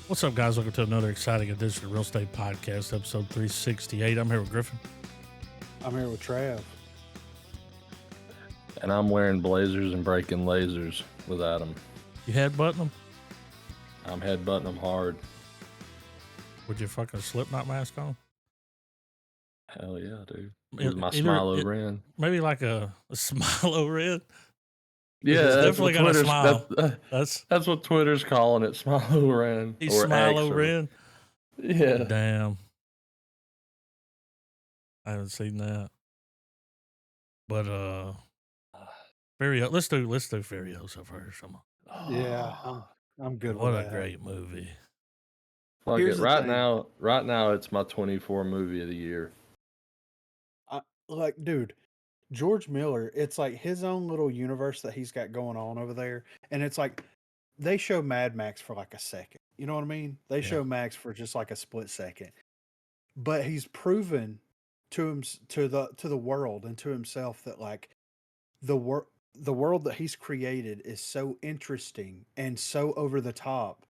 What's up, guys? Welcome to another exciting edition of Real Estate Podcast, episode 368. I'm here with Griffin. I'm here with Trav. And I'm wearing blazers and breaking lasers with Adam. You headbutting them? I'm headbutting them hard. With your fucking Slipknot mask on? Hell yeah, dude. With my Smilo Ren. Maybe like a Smilo Ren? Yeah, it's that's definitely what got a smile. That's what Twitter's calling it, Smilo Ren. He's Smilo Ren? Yeah. Damn. I haven't seen that. But let's do Furiosa first. Yeah, I'm good What with a that. great movie. Fuck Here's it. the thing. Right now it's my 24 movie of the year. Dude, George Miller, it's like his own little universe that he's got going on over there. And it's like they show Mad Max for like a second. You know what I mean? They show Max for just like a split second. But he's proven to the world and to himself that like the world that he's created is so interesting and so over the top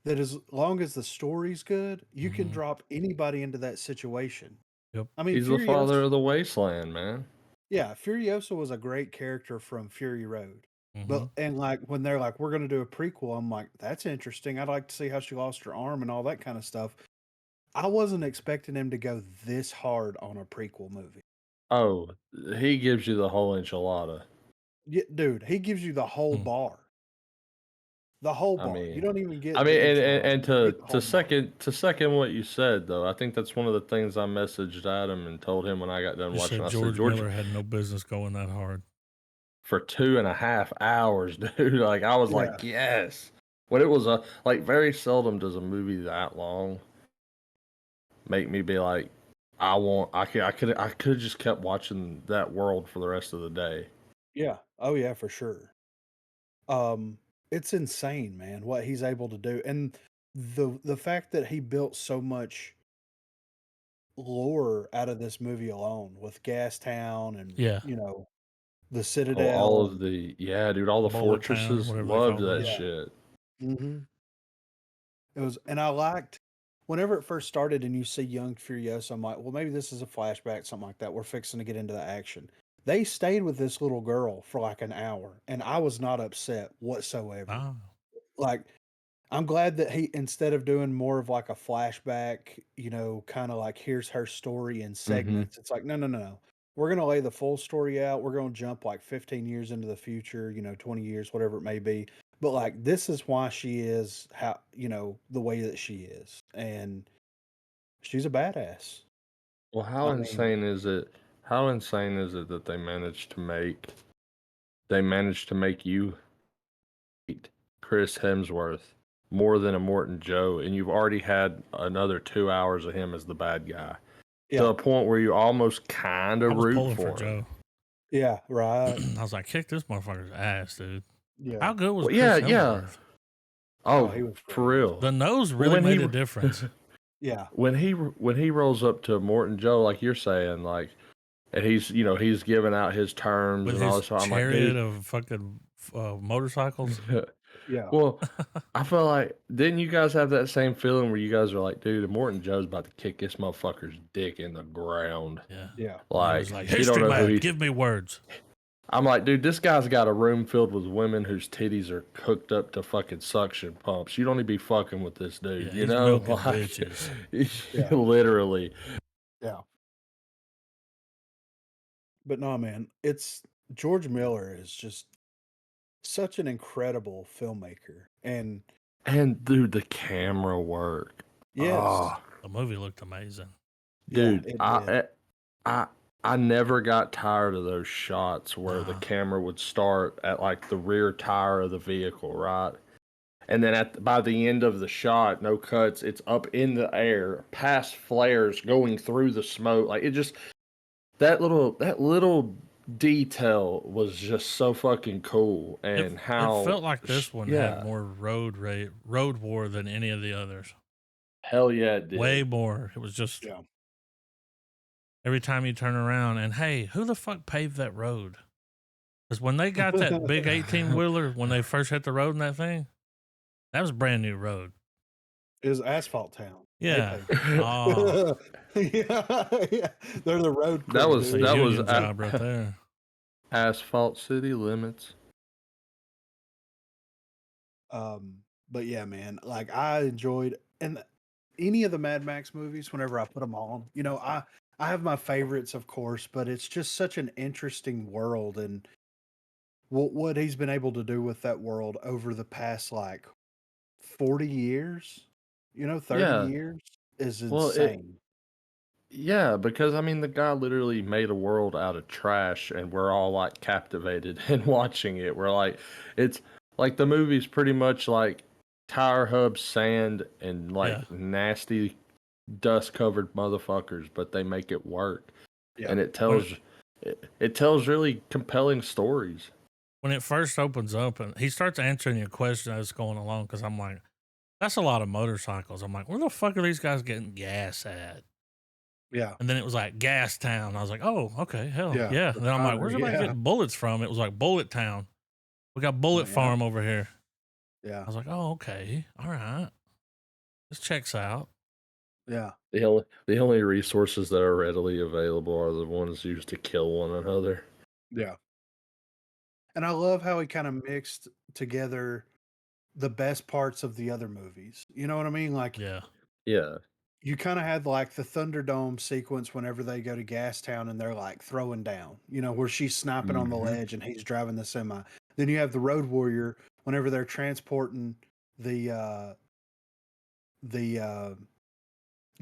that as long as the story's good, you can drop anybody into that situation. Yep. I mean, He's the father of the wasteland, man. Yeah, Furiosa was a great character from Fury Road. But and like when they're like, we're gonna do a prequel, I'm like, that's interesting. I'd like to see how she lost her arm and all that kind of stuff. I wasn't expecting him to go this hard on a prequel movie. Oh, he gives you the whole enchilada. Yeah, dude, he gives you the whole bar. The whole bar. You don't even get. I mean, the and enchilada. to second what you said, though, I think that's one of the things I messaged Adam and told him when I got done watching. I said, George Miller had no business going that hard for 2.5 hours, dude. Like I was like, yes. When it was like very seldom does a movie that long make me be like, I could have just kept watching that world for the rest of the day. Yeah. Oh yeah, for sure. It's insane, man, what he's able to do. And the fact that he built so much lore out of this movie alone with Gastown and you know, the Citadel. All of the dude, all the fortresses. Loved that shit. It was, and I liked whenever it first started and you see young Furiosa, I'm like, well, maybe this is a flashback, something like that. We're fixing to get into the action. They stayed with this little girl for like an hour, and I was not upset whatsoever. Oh. Like, I'm glad that he, instead of doing more of like a flashback, you know, kind of like here's her story in segments, it's like, no. We're going to lay the full story out. We're going to jump like 15 years into the future, you know, 20 years, whatever it may be. But like, this is why she is how, you know, the way that she is. And she's a badass. Well, how insane is it? How insane is it that they managed to make you hate Chris Hemsworth more than a Morton Joe, and you've already had another 2 hours of him as the bad guy. To a point where you almost kind of root for him. Joe. Yeah, right. I was like, kick this motherfucker's ass, dude. Yeah. How good was Chris Hemsworth? Oh, he was for real. The nose really made a difference. Yeah. When he rolls up to Morton Joe, like you're saying, like, and he's giving out his terms with and all this. His chariot of fucking motorcycles. Yeah. Well, I feel like, didn't you guys have that same feeling where you guys were like, dude, Morton Joe's about to kick this motherfucker's dick in the ground? Yeah. Like, history man, give me words. I'm like, dude, this guy's got a room filled with women whose titties are hooked up to fucking suction pumps. You don't need to be fucking with this dude, you know? Like, bitches. Literally. Yeah. But no, man, it's George Miller is just such an incredible filmmaker. And dude, the camera work. Yes. The movie looked amazing. Dude, I never got tired of those shots where the camera would start at like the rear tire of the vehicle, right? And then by the end of the shot, no cuts, it's up in the air, past flares going through the smoke. Like it just that little detail was just so fucking cool. And it felt like this one had more road war than any of the others. Hell yeah, it did. Way more. It was just every time you turn around and hey, who the fuck paved that road? Because when they got that big 18-wheeler, when they first hit the road in that thing, that was a brand new road. It was Asphalt Town. They Yeah. paved it. Oh, Yeah. They're the road that crew, it's a was dude. union job right there. Asphalt City Limits. But yeah, man, like I enjoyed and any of the Mad Max movies whenever I put them on. I have my favorites, of course, but it's just such an interesting world and what he's been able to do with that world over the past like 40 years, 30 Yeah. years is Well, insane. yeah, because I mean, the guy literally made a world out of trash, and we're all like captivated and watching it. We're like, it's like the movie's pretty much like tire hub sand and Yeah. like nasty dust covered motherfuckers, but they make it work, Yeah. and it tells really compelling stories. When it first opens up and he starts answering your question as it's going along, because I'm like, that's a lot of motorcycles. I'm like, where the fuck are these guys getting gas at? Yeah. And then it was like Gas Town. I was like, oh, okay, hell Yeah. yeah. And then I'm like, where's everybody Yeah. getting bullets from? It was like Bullet Town. We got Bullet Yeah. Farm over here. Yeah. I was like, oh, okay, all right, this checks out. Yeah. The only resources that are readily available are the ones used to kill one another. Yeah. And I love how he kind of mixed together the best parts of the other movies. You know what I mean? Like Yeah, Yeah. you kind of had like the Thunderdome sequence whenever they go to Gastown and they're like throwing down, where she's sniping on the Mhm. ledge and he's driving the semi. Then you have the Road Warrior whenever they're transporting the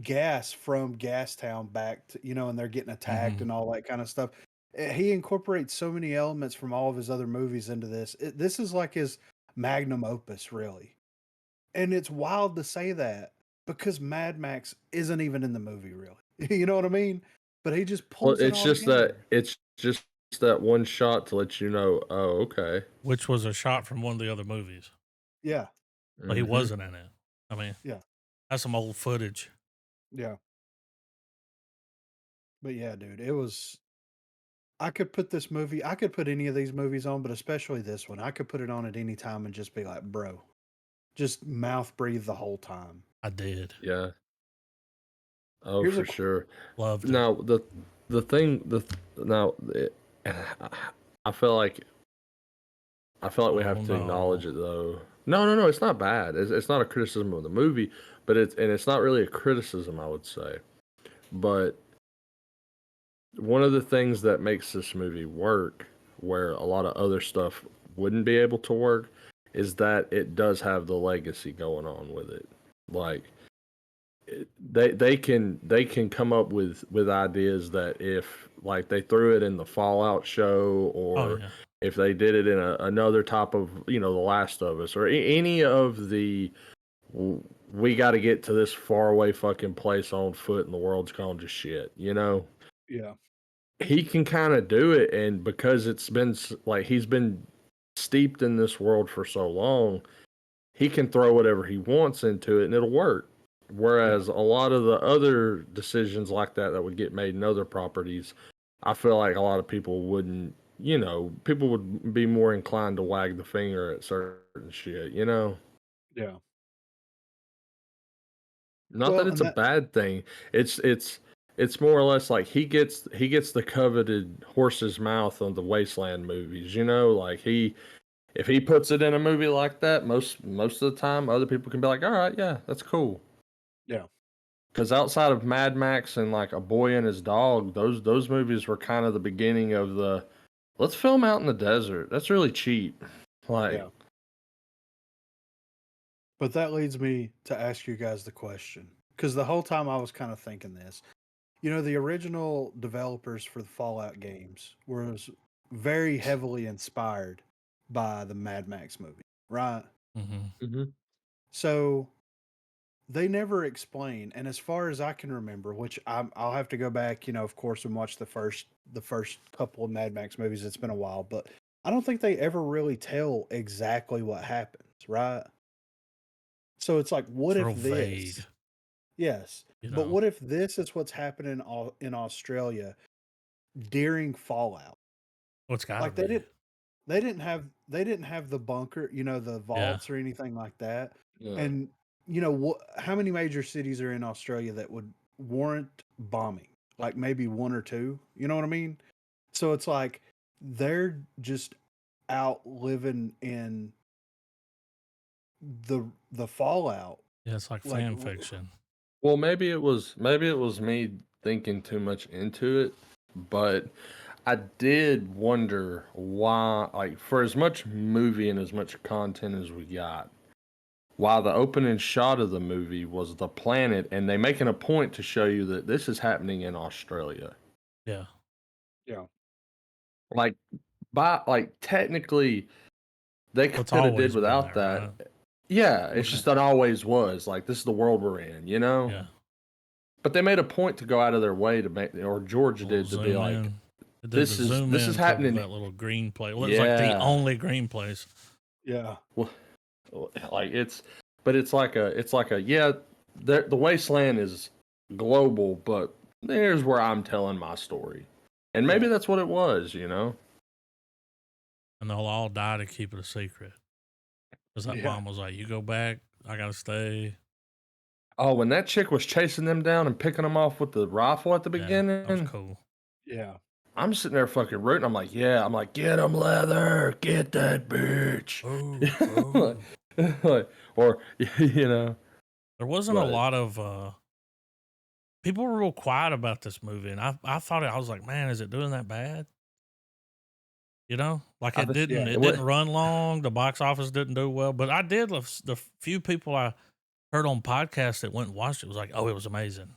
gas from Gastown back to, and they're getting attacked mm-hmm. and all that kind of stuff. He incorporates so many elements from all of his other movies into this. This is like his magnum opus, really. And it's wild to say that because Mad Max isn't even in the movie, really. You know what I mean? But he just Well, pulls it all together. it's just that one shot to let you know, oh, okay. Which was a shot from one of the other movies, Yeah, but he Mhm. wasn't in it. I mean, yeah, that's some old footage. yeah. But yeah, dude, it was. I could put this movie. I could put any of these movies on, but especially this one. I could put it on at any time and just be like, bro, just mouth breathe the whole time. I did. Yeah. Oh, Here's a for sure. Loved it. Now the thing the now it, I feel like we Oh have to no. acknowledge it though. No, it's not bad. It's not a criticism of the movie, but it's not really a criticism, I would say. But one of the things that makes this movie work, where a lot of other stuff wouldn't be able to work, is that it does have the legacy going on with it. Like they can come up with ideas that if like they threw it in the Fallout show, Oh or yeah. if they did it in another type of The Last of Us, or any of the we got to get to this faraway fucking place on foot and the world's gone to shit, Yeah, he can kind of do it, and because it's been like he's been steeped in this world for so long, he can throw whatever he wants into it and it'll work. yeah, Whereas a lot of the other decisions like that would get made in other properties, I feel like a lot of people wouldn't, people would be more inclined to wag the finger at certain shit. yeah. Not that Well, it's and a that bad thing. It's more or less like he gets the coveted horse's mouth on the Wasteland movies, like if he puts it in a movie like that, most of the time other people can be like, "All right, yeah, that's cool." yeah, Cuz outside of Mad Max and like A Boy and His Dog, those movies were kind of the beginning of the let's film out in the desert. That's really cheap. Like, yeah. But that leads me to ask you guys the question because the whole time I was kind of thinking this. The original developers for the Fallout games was very heavily inspired by the Mad Max movie, right? Mm-hmm. mhm. So they never explain, and as far as I can remember, which I'll have to go back, of course, and watch the first couple of Mad Max movies. It's been a while, but I don't think they ever really tell exactly what happens, right? So it's like, what It's if real vague, this? Yes, you but know. what if this is what's happening in Australia during Fallout? Well, it's gotta Like be. they didn't have the bunker, the Yeah. vaults or anything like that. Yeah. And you know, how many major cities are in Australia that would warrant bombing? Like maybe one or two. You know what I mean? So it's like they're just out living in the fallout. Yeah, it's like Like, fan fiction. Well, maybe it was me thinking too much into it, but I did wonder why, like, for as much movie and as much content as we got, why the opening shot of the movie was the planet, and they making a point to show you that this is happening in Australia. Yeah. yeah, Like, technically, they Well, it's could have did always been without there, that. right? Yeah, it's Okay. just that always was. Like, this is the world we're in, you know? Yeah. But they made a point to go out of their way to make, or Georgia Little did, to be zoom like, in. It did the this is zoom this is in to happening. that little green place. Well, it was like the Yeah. only green place. Yeah. Well, like it's like a yeah. The wasteland is global, but there's where I'm telling my story, and maybe Yeah. that's what it was, you know. And they'll all die to keep it a secret. Because that Yeah. mom was like, "You go back, I gotta stay." Oh, when that chick was chasing them down and picking them off with the rifle at the Yeah, that was beginning, cool. Yeah. I'm sitting there fucking rooting. I'm like, yeah. I'm like, get him, Leather. Get that bitch. Oh, Like, or you know, there wasn't a but lot of people were real quiet about this movie, and I thought I was like, man, is it doing that bad? You know, like I it think didn't. Yeah. It didn't run long. The box office didn't do well, but I did love the few people I heard on podcasts that went and watched it. Was like, oh, it was amazing.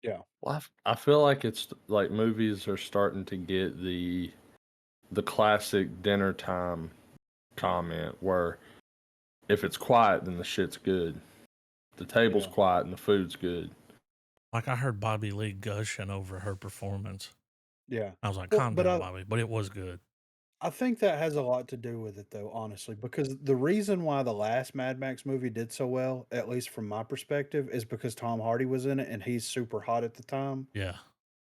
Yeah. well, I feel like it's like movies are starting to get the classic dinner time comment where if it's quiet, then the shit's good. The table's Yeah. quiet and the food's good. Like I heard Bobby Lee gushing over her performance. Yeah. I was like, Well, calm but down, Bobby. But it was good. I think that has a lot to do with it, though, honestly, because the reason why the last Mad Max movie did so well, at least from my perspective, is because Tom Hardy was in it and he's super hot at the time. Yeah,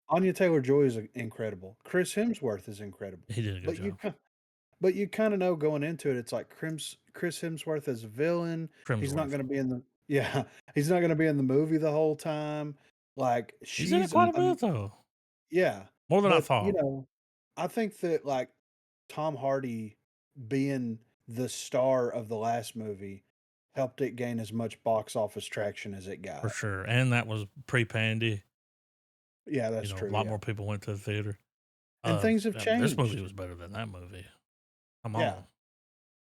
Anya Taylor-Joy is incredible. Chris Hemsworth is incredible. he did a good But you job. but you kind of know going into it, it's like Chris Hemsworth as a villain. He's not Crimsworth. going to be in the yeah, he's not going to be in the movie the whole time. Like He's in it she's quite a bit though, yeah, more than I but you thought. know, I think that like Tom Hardy being the star of the last movie helped it gain as much box office traction as it For got. sure. And that was pre-Pandy. Yeah, You that's know, a true. lot Yeah, more people went to the theater. and things have This movie changed. was better than that movie. Come Yeah, on.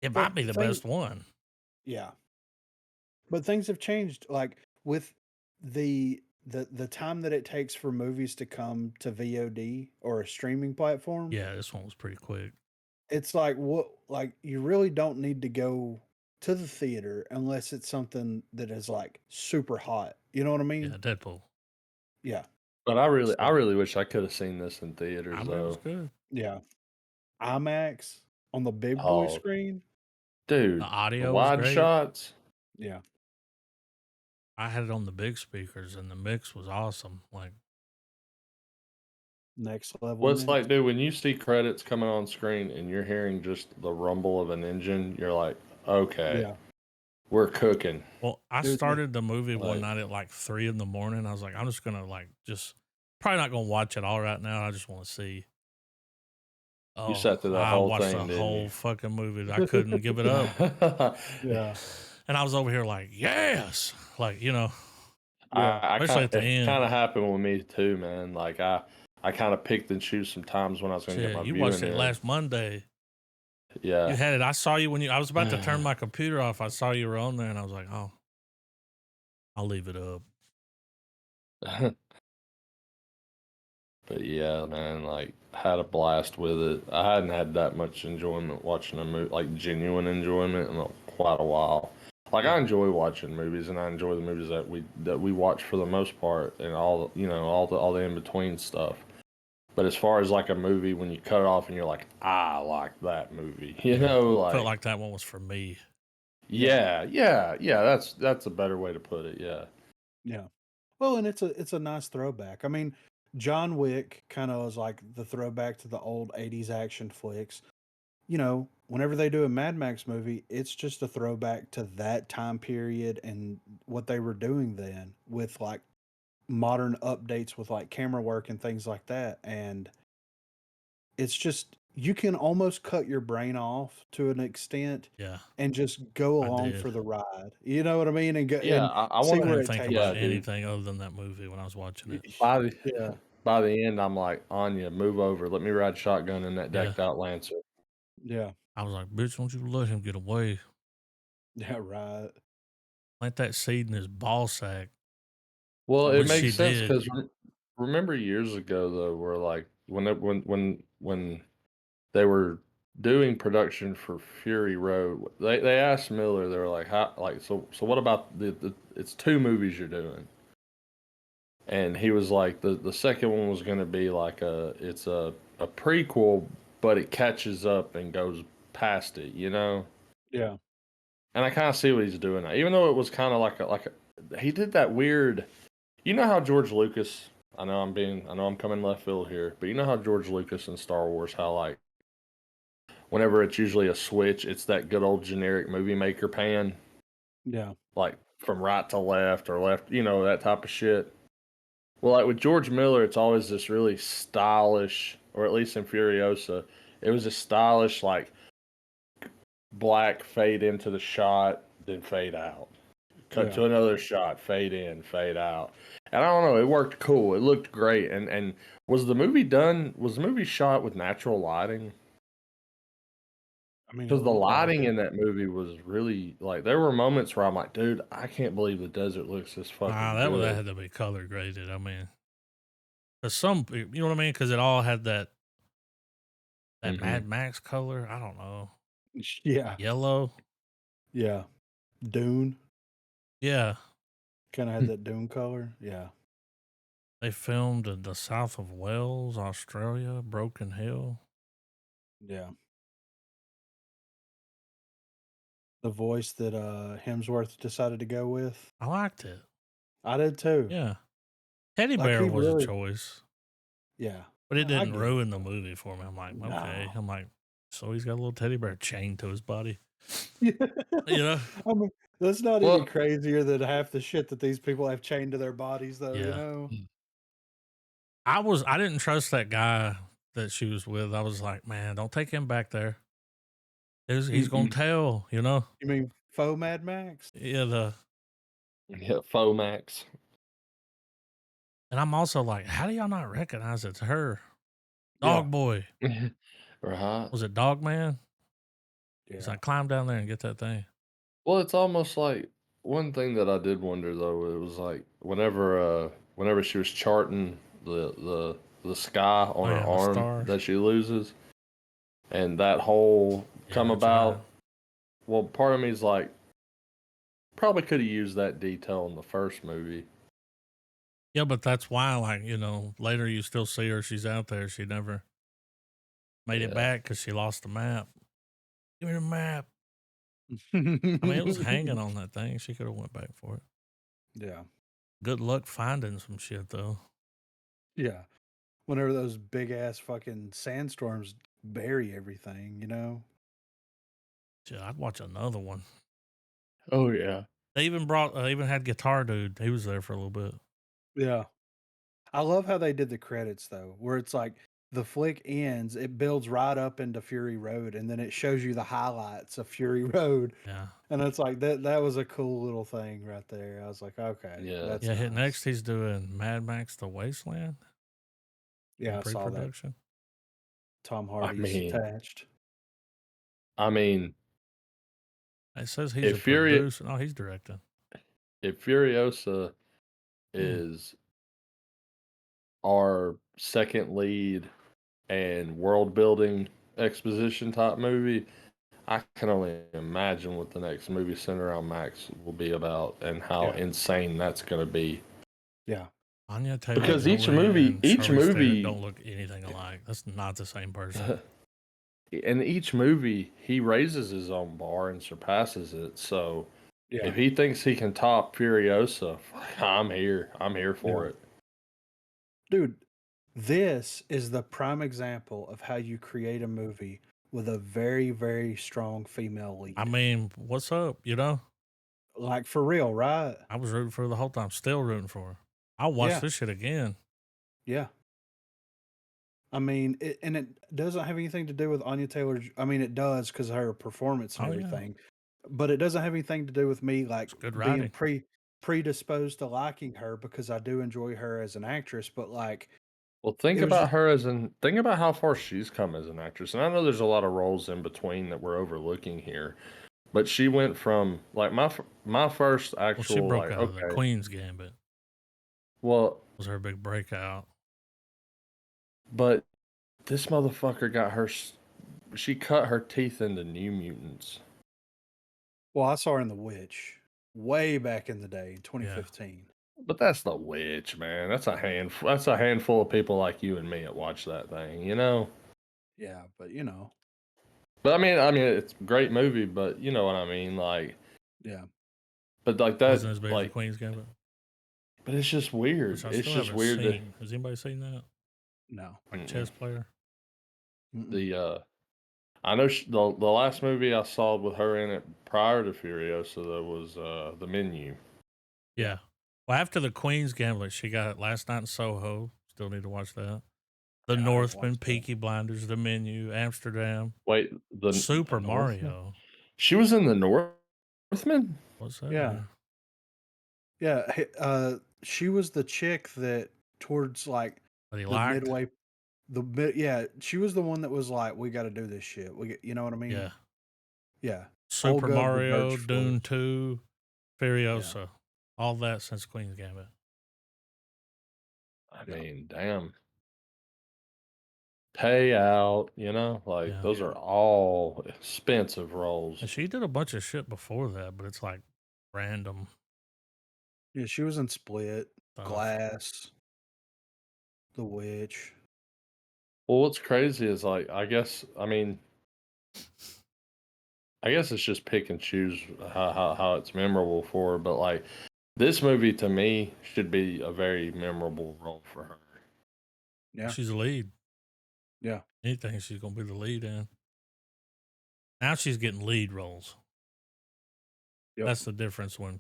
It might but be the best one. yeah, but things have changed. Like with the time that it takes for movies to come to VOD or a streaming platform, Yeah, this one was pretty quick. it's like what like you really don't need to go to the theater unless it's something that is like super hot. You know what I Yeah, mean? Deadpool. Yeah. But I So really wish I could have seen this in theaters I bet it was though. good. yeah. IMAX on the big boy Oh, screen. The dude, the audio was wide great. shots. Yeah. I had it on the big speakers and the mix was awesome. Like, Next level Well, it's mix. like, dude, when you see credits coming on screen and you're hearing just the rumble of an engine, you're like, okay, Yeah. we're cooking. well, I Dude, started the movie one Like, night at like 3 in the morning. I was like, I'm just gonna like just probably not gonna watch it all right now. I just want to see. you Oh, sat through that I whole watched the thing, didn't whole you? fucking movie. I couldn't give it up. yeah. And I was over here like, yes, like you know, Yeah. I especially kind at the it end. kind of happened with me too, man. Like I kind of picked and choose some times when I was going to get Shit, my you watched viewing it in. last Monday. Yeah. You had it. I saw you when I was about to turn my computer off. I saw you were on there, and I was like, oh, I'll leave it up. But yeah, man, like had a blast with it. I hadn't had that much enjoyment watching a movie, like genuine enjoyment, in quite a while. Like I enjoy watching movies, and I enjoy the movies that we watch for the most part, and all all the in between stuff. But as far as like a movie, when you cut it off and you're like, I like that movie, you know, Felt like like that one was for me. yeah. That's a better way to put it. Yeah. Yeah. Well, and it's a nice throwback. I mean, John Wick kind of was like the throwback to the old 80s action flicks. whenever they do a Mad Max movie, it's just a throwback to that time period and what they were doing then with like modern updates with like camera work and things like that. And it's just, you can almost cut your brain off to an extent Yeah, and just go I along did. for the ride. You know what I mean? And go Yeah, and I see want I where didn't it think takes about yeah, you. dude. anything other than that movie when I was watching it. By the Yeah. by the end, I'm like, Anya, move over. Let me ride shotgun in that Yeah. decked out Lancer. Yeah. I was like, bitch, don't you let him get away. Yeah, right. Plant that seed in his ball sack. Well, it Which she makes sense did. because remember years ago though, where like when they were doing production for Fury Road, they asked Miller, they were like, how like so what about the it's 2 movies you're doing? And he was like, the second one was going to be like it's a prequel, but it catches up and goes past it, you know. Yeah. And I kind of see what he's doing now, even though it was kind of he did that weird. You know how George Lucas? I know I'm coming left field here, but you know how George Lucas in Star Wars, how like whenever it's usually a switch, it's that good old generic movie maker pan, Yeah. like from right to left or left, that type of shit. Well, like with George Miller, it's always this really stylish, or at least in Furiosa, it was a stylish, like black fade into the shot, then fade out. Cut Yeah. to another shot, fade in, fade out. And I don't know, it worked cool. It looked great. And was the movie done? Was the movie shot with natural lighting? I mean, it Because the looked like lighting it. in that movie was really like there were moments where I'm like, dude, I can't believe the desert looks this Nah, fucking that good. had to be color graded. I mean, cause you know what I mean? Cause it all had that Mm-hmm. Mad Max color. I don't know. Yeah. Yellow. Yeah. Dune Yeah. kind of had that Dune color. Yeah. They filmed in the south of Wales, Australia, Broken Hill. Yeah. The voice that Hemsworth decided to go with. I liked it. I did too. Yeah. Teddy Like Bear he was a really, choice, yeah. but it I didn't get it. ruin the movie for me. I'm like, okay. No. I'm like, so he's got a little teddy bear chained to his body. Yeah. You know? I mean, that's not any Well, crazier than half the shit that these people have chained to their bodies, though. You Yeah. know? I didn't trust that guy that she was with. I was like, man, don't take him back there. He's gonna tell, you know? You mean faux Mad Max? Yeah, yeah, Fomax. and I'm also like, how do y'all not recognize it's her? Yeah. Dog boy. Right. Was it Dog Man? He's Yeah. like, climb down there and get that thing. Well, it's almost like one thing that I did wonder though. It was like whenever she was charting the sky on her Yeah, the arm stars. that she loses, and that whole Yeah, come that's right. about. Well, part of me is like, probably could have used that detail in the first movie. Yeah, but that's why, like, you know, later you still see her. She's out there. She never made it Yeah. back because she lost the map. Give me the map. I mean, it was hanging on that thing. She could have went back for it. Yeah. Good luck finding some shit, though. Yeah. Whenever those big ass fucking sandstorms bury everything, you know? Shit, I'd watch another one. Oh yeah. They even had Guitar Dude. He was there for a little bit. Yeah. I love how they did the credits though, where it's like the flick ends, it builds right up into Fury Road, and then it shows you the highlights of Fury Road. Yeah. And it's like that was a cool little thing right there. I was like, okay, Yeah. that's Yeah, nice. next he's doing Mad Max The Wasteland Yeah, in I saw that. pre-production. Tom I Hardy's mean, attached. It says he's a if Fury producer. Oh, he's directing. if Furiosa Hmm. is our second lead and world building exposition type movie, I can only imagine what the next movie centered around Max will be about and how Yeah. insane that's going to be. Yeah. Anya Because Taylor-Joy and each Charlize Theron movie, don't look anything alike. That's not the same person. in each movie, he raises his own bar and surpasses it. So Yeah. if he thinks he can top Furiosa, I'm here. I'm here for it. Dude, this is the prime example of how you create a movie with a very, very strong female lead. I mean, what's up? You know, like for real, right? I was rooting for her the whole time. Still rooting for her. I'll watch Yeah. this shit again. Yeah. I mean, and it doesn't have anything to do with Anya Taylor. I mean, it does because of her performance and Oh, yeah. everything, but it doesn't have anything to do with me like It's good being writing. predisposed to liking her because I do enjoy her as an actress. But like, Well, think it was about just her think about how far she's come as an actress. And I know there's a lot of roles in between that we're overlooking here, but she went from like my first Well, she actual broke like out of the okay, Queen's Gambit. well, Was her big breakout. but this motherfucker got her. She cut her teeth into New Mutants. well, I saw her in The Witch way back in the day in Yeah. 2015. But that's the witch, man. That's a handful. That's a handful of people like you and me that watch that thing, you know. Yeah, but you know, But I mean, it's a great movie. But you know what I mean, like. yeah, But like that, Wasn't as big as the like. Queen's Gambit, But it's just which weird. I It's still just haven't weird that seen. Has anybody seen that? no, Like chess player? Mm-mm. the I know the last movie I saw with her in it prior to Furiosa though was The Menu. Yeah. Well, after the Queen's Gambit, she got Last Night in Soho. Still need to watch that. The Yeah, I haven't Northman, watched that. Peaky Blinders, The Menu, Amsterdam, Wait, the Super Northman? Mario. She was in the Northman. What's that? Yeah. Yeah, she was the chick that towards like That he the liked? midway, yeah, she was the one that was like, "We got to do this shit." You know what I mean? Yeah. Yeah. Super Olga Mario, Baderchuk. Dune 2, Furiosa. All that since Queen's Gambit. I mean, damn. Payout, you know, like Yeah. those are all expensive roles. And she did a bunch of shit before that, but it's like random Yeah, she was in Split, stuff. Glass, The Witch. Well, what's crazy is like, I guess it's just pick and choose how it's memorable for her. But like this movie to me should be a very memorable role for her. Yeah. She's a lead. Yeah. Anything she's gonna be the lead in. Now she's getting lead roles. Yep. That's the difference because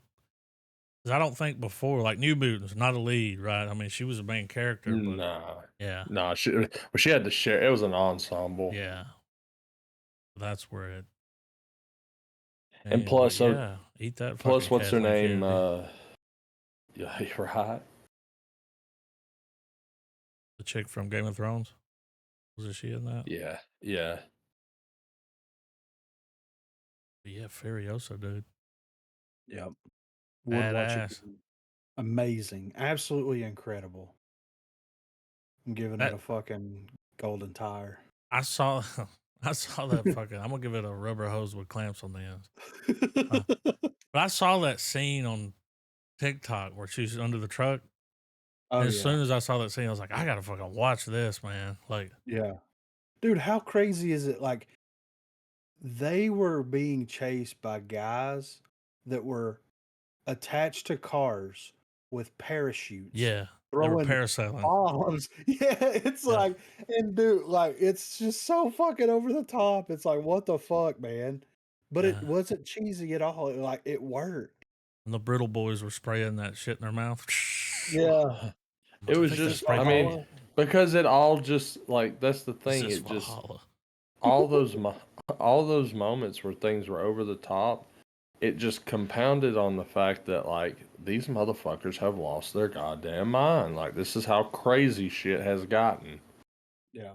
I don't think before, like New Mutants, not a lead, right? I mean, she was a main character, but yeah, Nah, she had to share. It was an ensemble. yeah. That's where it. And But plus, yeah, eat that plus, fucking what's her Kathleen name? Kennedy. Yeah, you're right. The chick from Game of Thrones. Was she in that? Yeah, yeah. But yeah, Furiosa, dude. Yep. Would watch it. Badass. Amazing. Absolutely incredible. I'm giving it That a fucking golden tire. I saw. I saw that fucking. I'm gonna give it a rubber hose with clamps on the ends. But I saw that scene on TikTok where she's under the truck. Oh And as yeah. soon as I saw that scene, I was like, I gotta fucking watch this, man. Like, Yeah. Dude, how crazy is it? Like, they were being chased by guys that were attached to cars with parachutes, yeah, they were throwing parasailing. bombs. Yeah, it's Yeah. like, and dude, like, it's just so fucking over the top. It's like, what the fuck, man? But it Yeah. wasn't cheesy at all. Like, it worked. And the brittle boys were spraying that shit in their mouth. Yeah. It was I think that just, spray I paint. mean, because it all just like that's the This thing. is It just Valhalla. all those all those moments where things were over the top. It just compounded on the fact that like these motherfuckers have lost their goddamn mind. Like this is how crazy shit has gotten. Yeah.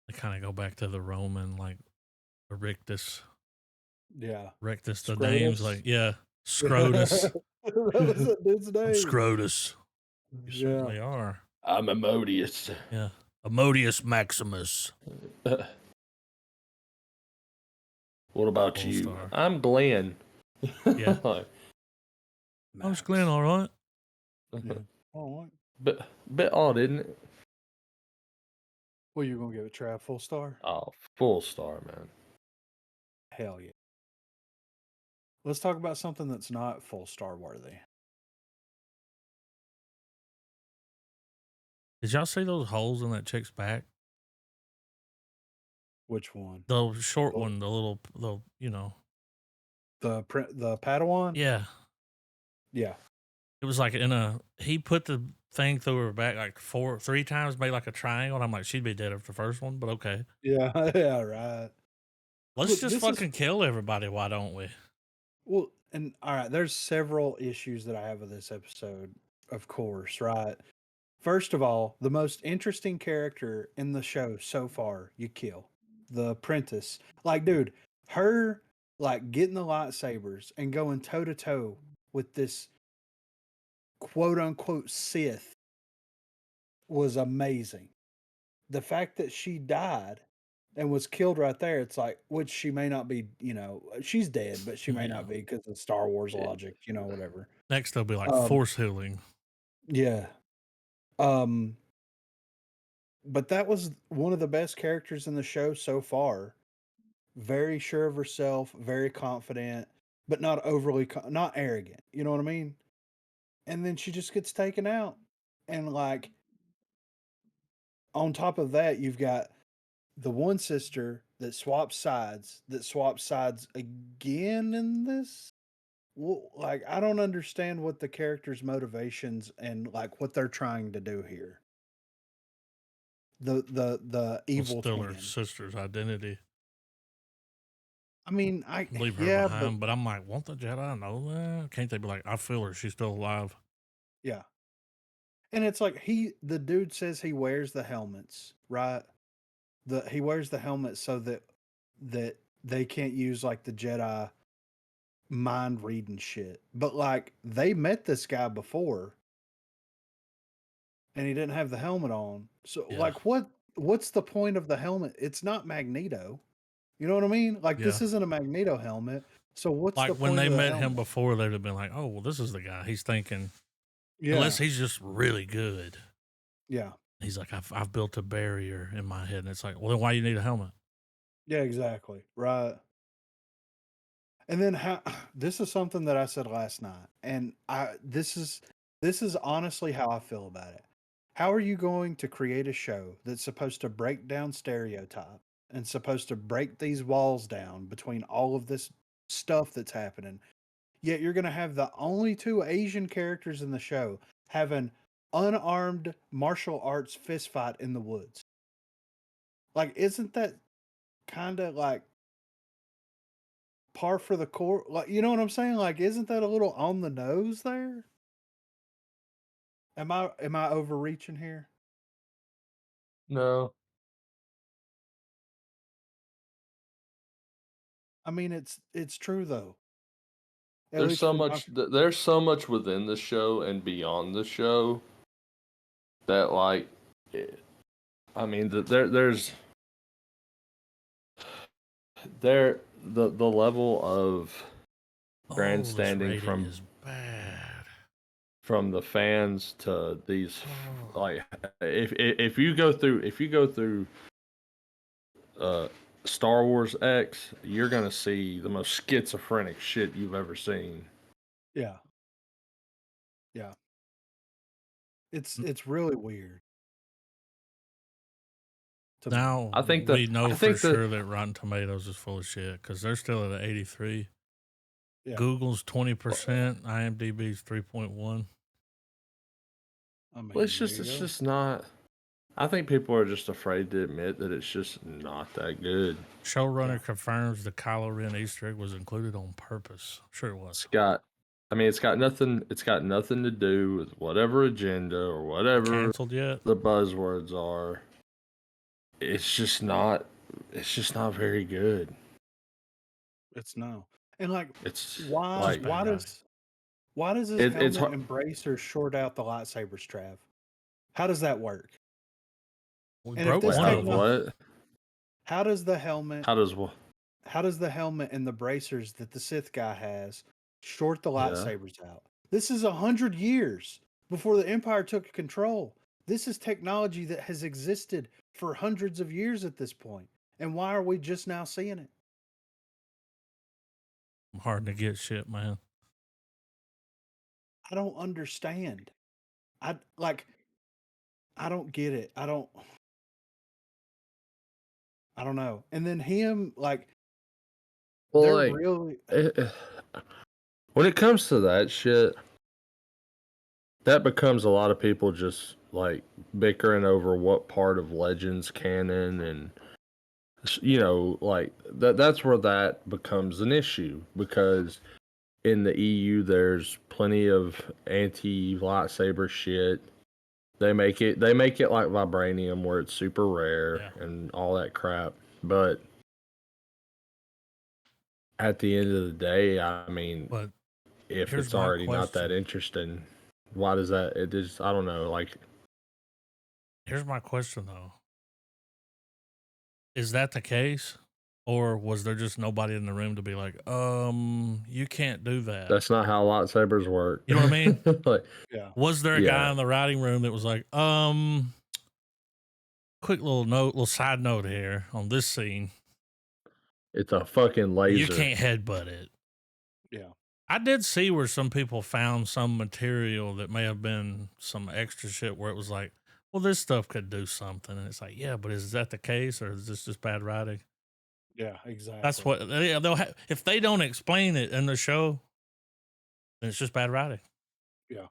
They kind of go back to the Roman, like the Rictus. Yeah. Rictus, the Scrotus? names, like, yeah, Scrotus. That was that dude's I'm name. Scrotus. You Yeah. certainly are. I'm Emodius. Yeah. Emodius Maximus. What about Full you? star. I'm Glenn. Yeah. Like, I was Glenn, all right. Yeah. All right. bit odd, isn't it? Well, you're gonna give it Trav full star? Oh, full star, man. Hell yeah. Let's talk about something that's not full star worthy. Did y'all see those holes in that chick's back? Which one? The short The one, the little, the Padawan? yeah. Yeah. It was like he put the thing through her back like 3 times, made like a triangle. And I'm like, she'd be dead after the first one, but okay. Yeah, yeah, right. Let's Look, just this is fucking kill everybody. Why don't we? well, and all right, there's several issues that I have with this episode, of course, right? First of all, the most interesting character in the show so far, you kill. The apprentice. Like, dude, her like getting the lightsabers and going toe to toe with this quote unquote Sith was amazing. The fact that she died and was killed right there, it's like, which she may not be, she's dead, but she may Yeah. not be because of Star Wars logic, whatever. Next, they'll be like Um, force healing. yeah. Um, but that was one of the best characters in the show so far. Very sure of herself, very confident, but not overly, not arrogant. You know what I mean? And then she just gets taken out. And like, on top of that, you've got the one sister that swaps sides again in this. Well, like, I don't understand what the character's motivations and like what they're trying to do here. The Will evil steal her twin. sister's identity, I mean, I leave her yeah, but behind. But I'm like, won't the Jedi know that? Can't they be like, I feel her. She's still alive. yeah. And it's like the dude says he wears the helmets, right? He wears the helmet so that they can't use like the Jedi mind reading shit. But like they met this guy before and he didn't have the helmet on. So Yeah. like what's the point of the helmet? It's not Magneto. You know what I mean? Like Yeah. this isn't a Magneto helmet. So what's the Like when point they of the met him helmet? before, they'd have been like, oh, well, this is the guy. He's thinking, unless Yeah. he's just really good. Yeah. He's like, I've built a barrier in my head. And it's like, well, then why you need a helmet? Yeah, exactly. Right. And then how this is something that I said last night, and this is honestly how I feel about it. How are you going to create a show that's supposed to break down stereotype and supposed to break these walls down between all of this stuff that's happening? Yet you're going to have the only two Asian characters in the show have an unarmed martial arts fist fight in the woods. Like, isn't that kind of like par for the course? Like, you know what I'm saying? Like, isn't that a little on the nose there? Am I overreaching here? No, I mean, it's true though. At there's least so from my much. There's so much within the show and beyond the show that, like, I mean, the level of Oh, this grandstanding rating is bad. from the fans to these, Oh. like, if you go through uh Star Wars X, you're gonna see the most schizophrenic shit you've ever seen. yeah yeah. It's really weird to me. Now I think we that know I for think that sure that Rotten Tomatoes is full of shit because they're still at an 83. Yeah. Google's 20%, IMDb's 3.1. I mean, well, it's there just you it's go. just not. I think people are just afraid to admit that it's just not that good. Showrunner Yeah. confirms the Kylo Ren Easter egg was included on purpose. Sure it was. It's got nothing. It's got nothing to do with whatever agenda or whatever Canceled yet? the buzzwords are. It's just not. It's just not very good. It's no. And like It's It's just like bad writing. why does his it's helmet hard. and bracers short out the lightsabers, Trav? How does that work? We And if broke this one How of does them. what? how does the helmet How does what? how does the helmet and the bracers that the Sith guy has short the Yeah. lightsabers out? This is 100 years before the Empire took control. This is technology that has existed for hundreds of years at this point. And why are we just now seeing it? Hard to get shit, man. I don't understand. I like I don't get it. I I don't know. And then him, like, Well, they're like, really when it comes to that shit, that becomes a lot of people just like bickering over what part of Legends canon, and like that's where that becomes an issue, because in the EU there's plenty of anti lightsaber shit. They make it like vibranium, where it's super rare and all that crap. But at the end of the day, I mean, But if here's it's my already not that question. interesting, why does that? It just, I don't know. Like, Here's my question though: is that the case, or was there just nobody in the room to be like, you can't do that? that's not how lightsabers work. You know what I mean? Like, yeah. Was there a guy in the writing room that was like, quick little side note here on this scene, it's a fucking laser. you can't headbutt it. Yeah. I did see where some people found some material that may have been some extra shit where it was like, well, this stuff could do something. And it's like, yeah, but is that the case, or is this just bad writing? Yeah, exactly. That's what they'll have. If they don't explain it in the show, then it's just bad writing. Yeah.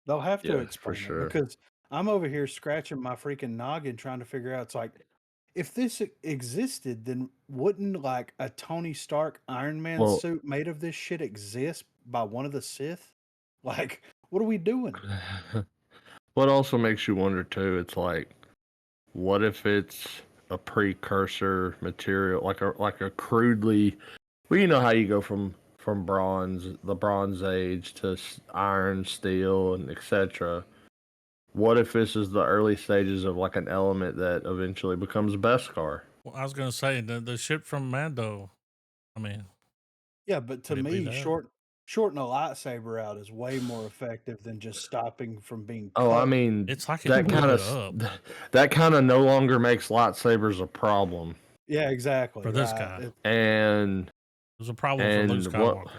They'll have to Yeah, for explain it, sure. because I'm over here scratching my freaking noggin trying to figure out. It's like, if this existed, then wouldn't like a Tony Stark Iron Man Well, suit made of this shit exist by one of the Sith? Like, what are we doing? what also makes you wonder too? It's like, what if it's a precursor material, like a crudely, well, you know how you go from the Bronze Age to iron, steel, and etc. What if this is the early stages of like an element that eventually becomes Beskar? Well, I was gonna say the shit from Mando. I mean, Yeah, but to could it be me, that? shorting a lightsaber out is way more effective than just stopping from being Oh, I cut. mean, It's like it that blew kind it of up that kind of no longer makes lightsabers a problem. Yeah, exactly. for this Right. guy. It And was a problem for Luke what? Skywalker.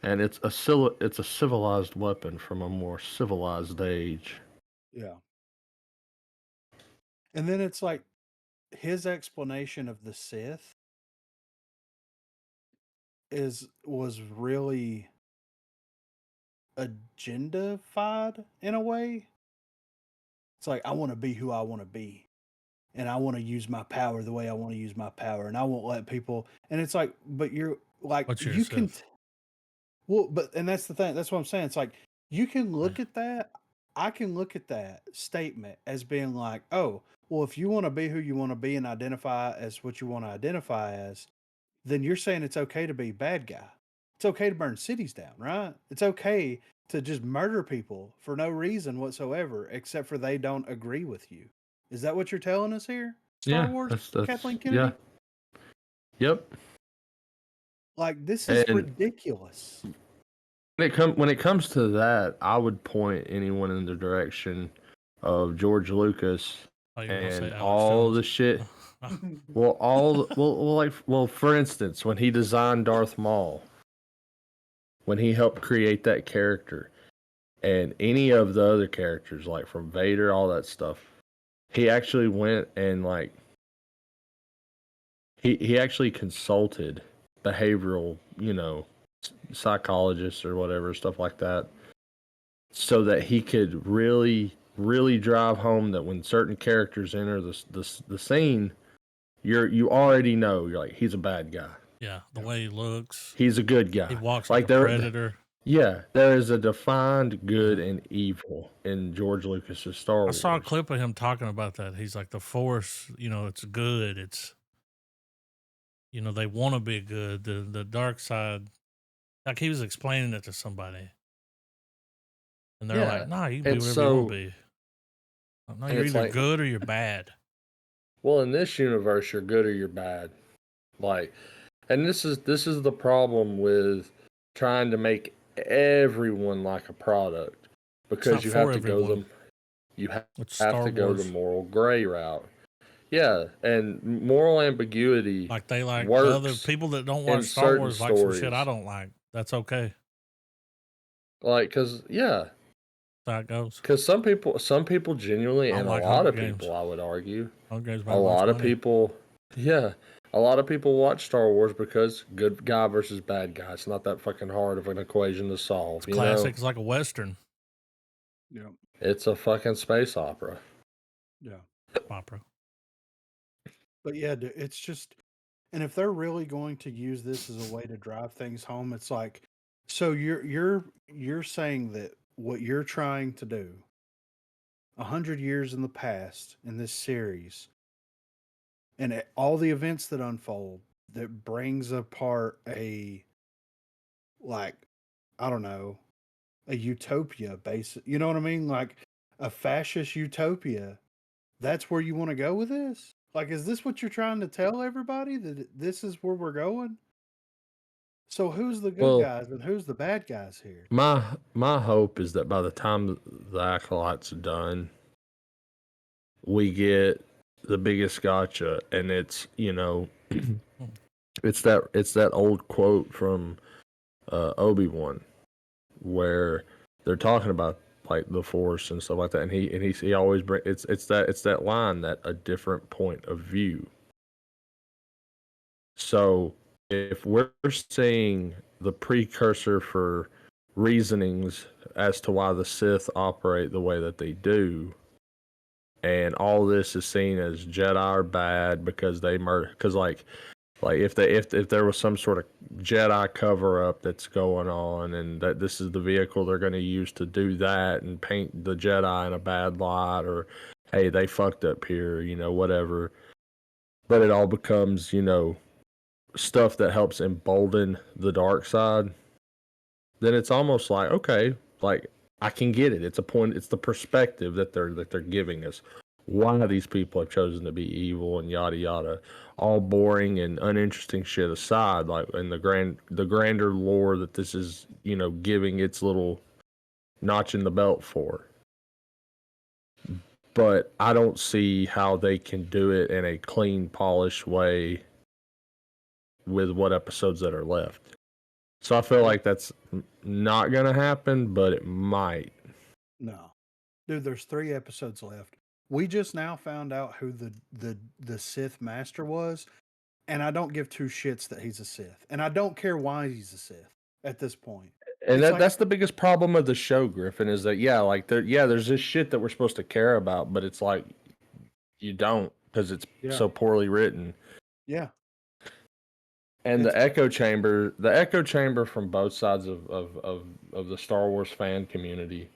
And it's a civilized weapon from a more civilized age. Yeah. And then it's like his explanation of the Sith was really agendafied in a way. It's like, I want to be who I want to be, and I want to use my power the way I want to use my power, and I won't let people. And it's like, but you're like, What's your you can. Sith? Well, but and that's the thing. That's what I'm saying. It's like, you can Yeah. look at that. I can look at that statement as being like, oh, well, if you want to be who you want to be and identify as what you want to identify as, then you're saying it's okay to be a bad guy. It's okay to burn cities down, right? It's okay to just murder people for no reason whatsoever, except for they don't agree with you. Is that what you're telling us here? Star Yeah, Wars, that's Kathleen yeah. Kennedy? Yep. Like, this is And ridiculous. when it comes to that, I would point anyone in the direction of George Lucas Oh, you were gonna say and Alex all Jones? the shit. For instance, when he designed Darth Maul, when he helped create that character, and any of the other characters, like from Vader, all that stuff, he actually went and like he actually consulted behavioral, psychologists or whatever, stuff like that, so that he could really drive home that when certain characters enter the scene, you already know, you're like, he's a bad guy. Yeah, the way he looks. He's a good guy. He walks like a predator. Yeah, there is a defined good and evil in George Lucas's Star I Wars. saw a clip of him talking about that. He's like, the Force, it's good. It's, they want to be good. The dark side, like he was explaining it to somebody, and they're like, "Nah, you can be whatever you want to be. No, you're either good or you're bad." Well, in this universe, you're good or you're bad. Like, and this is the problem with trying to make everyone like a product, because you have to go the moral gray route. Yeah, and moral ambiguity, like they like works the other people that don't watch Star Wars like some shit I don't like. That's okay. Like, because how it goes. Because some people genuinely, and a Unlike lot Hunger of Games. people, I would argue, Hunger Games a made a bunch lot of of money. people, yeah, a lot of people watch Star Wars because good guy versus bad guy. It's not that fucking hard of an equation to solve, It's classic. It's like a Western. Yeah. It's a fucking space opera. Yeah. Opera. But yeah, it's just, and if they're really going to use this as a way to drive things home, it's like, so you're saying that what you're trying to do 100 years in the past in this series and all the events that unfold that brings apart a, like, I don't know, a utopia base, you know what I mean, like a fascist utopia, that's where you want to go with this? Like, is this what you're trying to tell everybody, that this is where we're going? So who's the good Well, guys and who's the bad guys here? my hope is that by the time the Acolyte's done, we get the biggest gotcha, and it's it's that old quote from Obi-Wan where they're talking about like the Force and stuff like that, and he always it's that line, that a different point of view. So if we're seeing the precursor for reasonings as to why the Sith operate the way that they do, and all this is seen as Jedi are bad because they murder, because like if there was some sort of Jedi cover up that's going on, and that this is the vehicle they're going to use to do that and paint the Jedi in a bad light, or hey, they fucked up here, whatever. But it all becomes, stuff that helps embolden the dark side. Then it's almost like, okay, like I can get it. It's a point. It's the perspective that they're giving us. Why these people have chosen to be evil and yada yada. All boring and uninteresting shit aside, like in the grander lore that this is, giving its little notch in the belt for. But I don't see how they can do it in a clean, polished way with what episodes that are left. So I feel like that's not gonna happen, but it might. No. Dude, there's 3 episodes left. We just now found out who the Sith master was, and I don't give 2 shits that he's a Sith. And I don't care why he's a Sith at this point. And It's like, that's the biggest problem of the show, Griffin, is that there's this shit that we're supposed to care about, but it's like you don't, because it's yeah. so poorly written. Yeah. And It's the echo chamber from both sides of the Star Wars fan community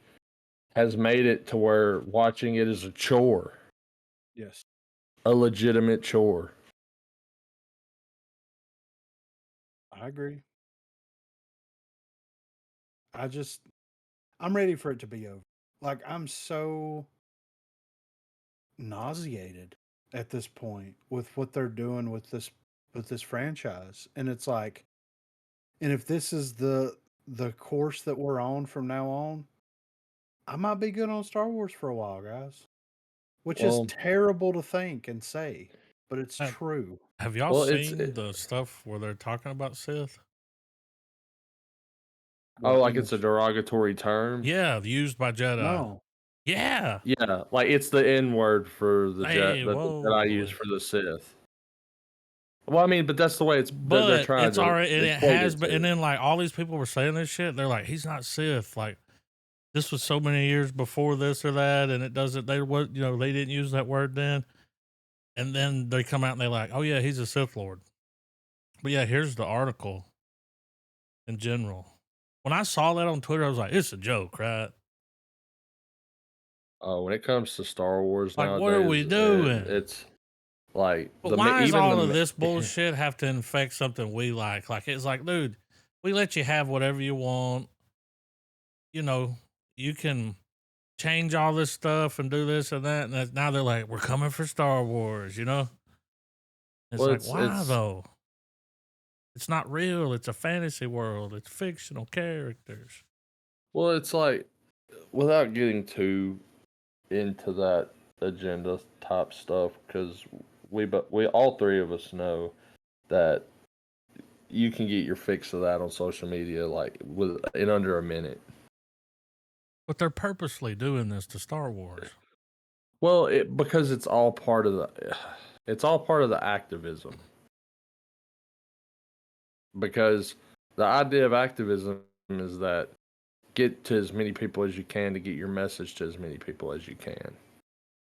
has made it to where watching it is a chore, yes. a legitimate chore. I agree. I'm ready for it to be over. Like, I'm so nauseated at this point with what they're doing with this franchise. And it's like, and if this is the course that we're on from now on, I might be good on Star Wars for a while, guys. Which is Well, terrible to think and say, but it's Have, true. have y'all well, seen the stuff where they're talking about Sith? What like in it's a this? derogatory term. Yeah, used by Jedi. No. Yeah. Yeah, like it's the N word for the Hey, that the Jedi use whoa. for the Sith. Well, I mean, but that's the way they're But trying it's to already, and it equate has it been, and to. then like all these people were saying this shit. They're like, he's not Sith. Like, this was so many years before this or that, and it doesn't, they they didn't use that word then. And then they come out and they're like, oh yeah, he's a Sith Lord. But yeah, here's the article in general. When I saw that on Twitter, I was like, it's a joke, right? When it comes to Star Wars Like, what are we nowadays, doing? it's like But why is all of this bullshit have to infect something we like? Like, it's like, dude, we let you have whatever you want. You can change all this stuff and do this and that. And now they're like, we're coming for Star Wars, It's well, like, it's why though? It's not real. It's a fantasy world. It's fictional characters. well, it's like without getting too into that agenda type stuff, because we all three of us know that you can get your fix of that on social media like in under a minute. But they're purposely doing this to Star Wars. Well, because it's all part of the activism. Because the idea of activism is that get to as many people as you can to get your message to as many people as you can.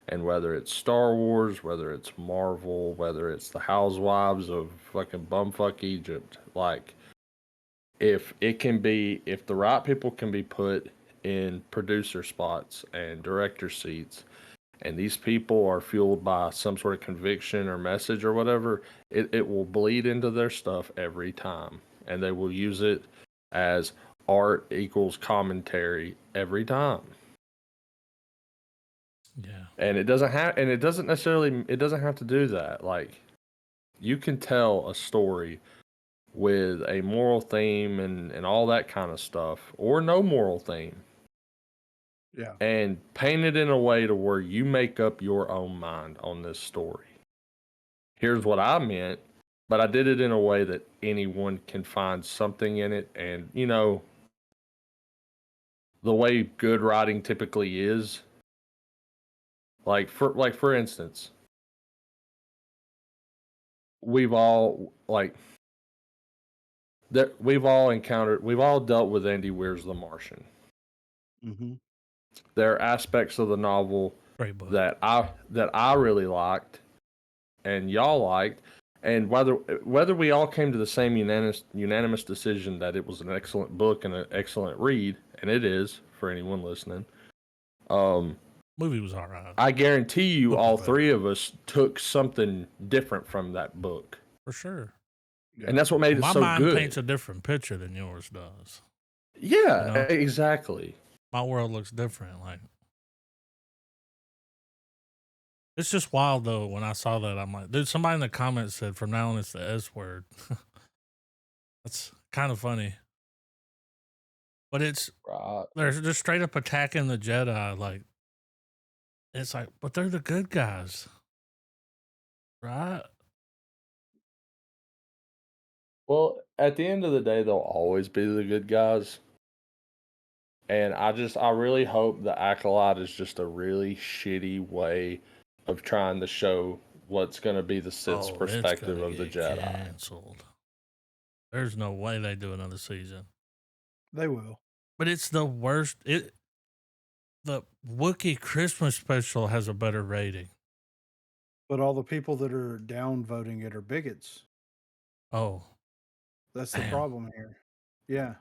And whether it's Star Wars, whether it's Marvel, whether it's the Housewives of fucking bumfuck Egypt, like if the right people can be put in producer spots and director seats, and these people are fueled by some sort of conviction or message or whatever, it will bleed into their stuff every time. And they will use it as art equals commentary every time. Yeah. And it doesn't have to do that. Like, you can tell a story with a moral theme and all that kind of stuff, or no moral theme. Yeah. And paint it in a way to where you make up your own mind on this story. Here's what I meant, but I did it in a way that anyone can find something in it. And, you know, the way good writing typically is, for instance, we've all we've all dealt with Andy Weir's The Martian. Mm-hmm. There are aspects of the novel Great book. that I really liked and y'all liked, and whether we all came to the same unanimous decision that it was an excellent book and an excellent read, and it is for anyone listening. Movie was all right. I guarantee you, Book all was better. three of us took something different from that book, For sure. Yeah. and that's what made it My so mind good. paints a different picture than yours does. Yeah, You know? exactly. My world looks different. Like, it's just wild though. When I saw that, I'm like, dude. Somebody in the comments said, "From now on, it's the S word." That's kind of funny. But Right. they're just straight up attacking the Jedi. Like, it's like, but they're the good guys, right? Well, at the end of the day, they'll always be the good guys. And I really hope the Acolyte is just a really shitty way of trying to show what's going to be the Sith's perspective of the Jedi. Canceled. There's no way they do another season. They will. But it's the worst. The Wookiee Christmas special has a better rating. But all the people that are down voting it are bigots. Oh, That's the damn. problem here. Yeah.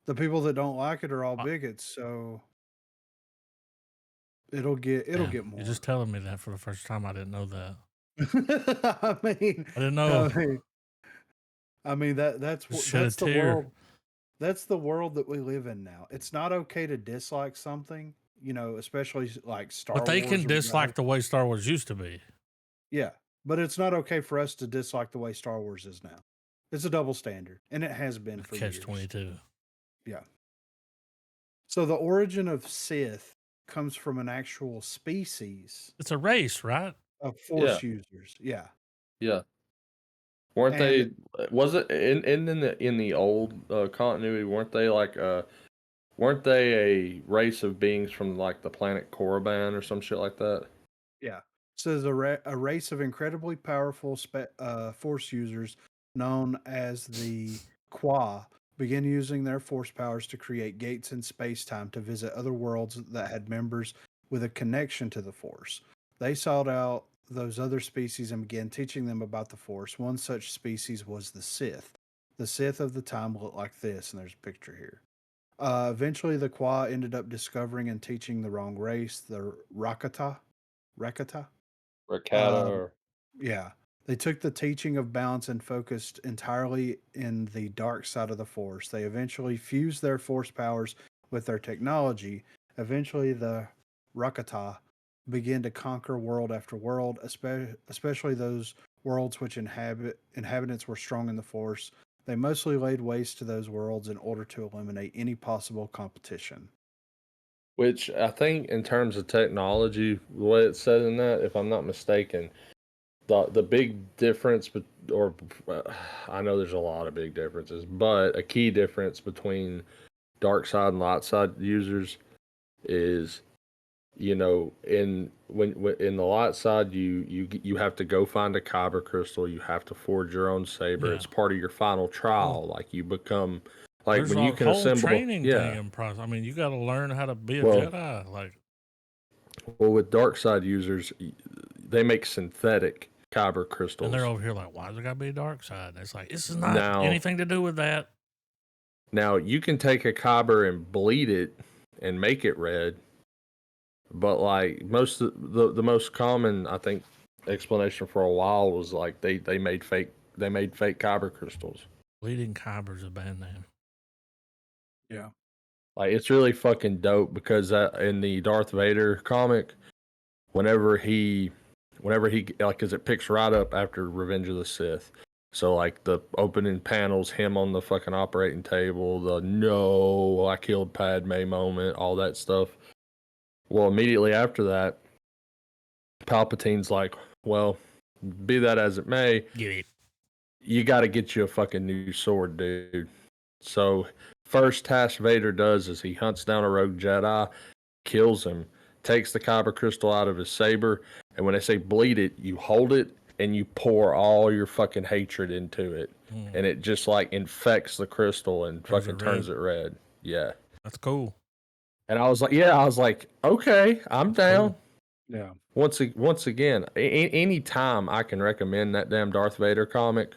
The people that don't like it are all bigots, so it'll get more. You're just telling me that for the first time. I didn't know that. I didn't know. I mean that's the world. That's the world that we live in now. It's not okay to dislike something, you know, especially like Star Wars. But they can dislike the way Star Wars used to be. Yeah, but it's not okay for us to dislike the way Star Wars is now. It's a double standard, and it has been for years. Catch-22. Yeah. So the origin of Sith comes from an actual species. It's a race, right? Of Force users. Yeah. Yeah. Weren't they? Was it in the old continuity? Weren't they Weren't they a race of beings from like the planet Korriban or some shit like that? Yeah. So there's a race of incredibly powerful Force users known as the Qua began using their Force powers to create gates in space-time to visit other worlds that had members with a connection to the Force. They sought out those other species and began teaching them about the Force. One such species was the Sith. The Sith of the time looked like this, and there's a picture here. Eventually, the Qua ended up discovering and teaching the wrong race, the Rakata. Rakata? Rakata Yeah. They took the teaching of balance and focused entirely in the dark side of the Force. They eventually fused their Force powers with their technology. Eventually, the Rakata began to conquer world after world, especially those worlds which inhabitants were strong in the Force. They mostly laid waste to those worlds in order to eliminate any possible competition. Which I think, in terms of technology, the way it's said in that, if I'm not mistaken, the big difference, I know there's a lot of big differences, but a key difference between dark side and light side users is, in the light side, you have to go find a kyber crystal. You have to forge your own saber. Yeah. It's part of your final trial. Like you become, like There's when a you can whole assemble. training thing Yeah. in process. I mean, you got to learn how to be a Well, Jedi. Like, well, with dark side users, they make synthetic kyber and crystals. they're over here like, why does it got to be dark side? And it's like, this is not Now, anything to do with that. now you can take a kyber and bleed it and make it red, but like most of the most common, I think, explanation for a while was like they made fake kyber crystals. Bleeding Kyber's a band name. Yeah. Like it's really fucking dope because in the Darth Vader comic, whenever he like, cause it picks right up after Revenge of the Sith. So like the opening panels, him on the fucking operating table, the no, I killed Padme moment, all that stuff. Well, immediately after that, Palpatine's like, well, be that as it may, Get it. you got to get you a fucking new sword, dude. So first task Vader does is he hunts down a rogue Jedi, kills him, takes the kyber crystal out of his saber, and when they say bleed it, you hold it and you pour all your fucking hatred into it, and it just like infects the crystal and fucking turns it red. Yeah, that's cool. And I was like, okay, I'm That's down. cool. Yeah. Once again, any time I can recommend that damn Darth Vader comic,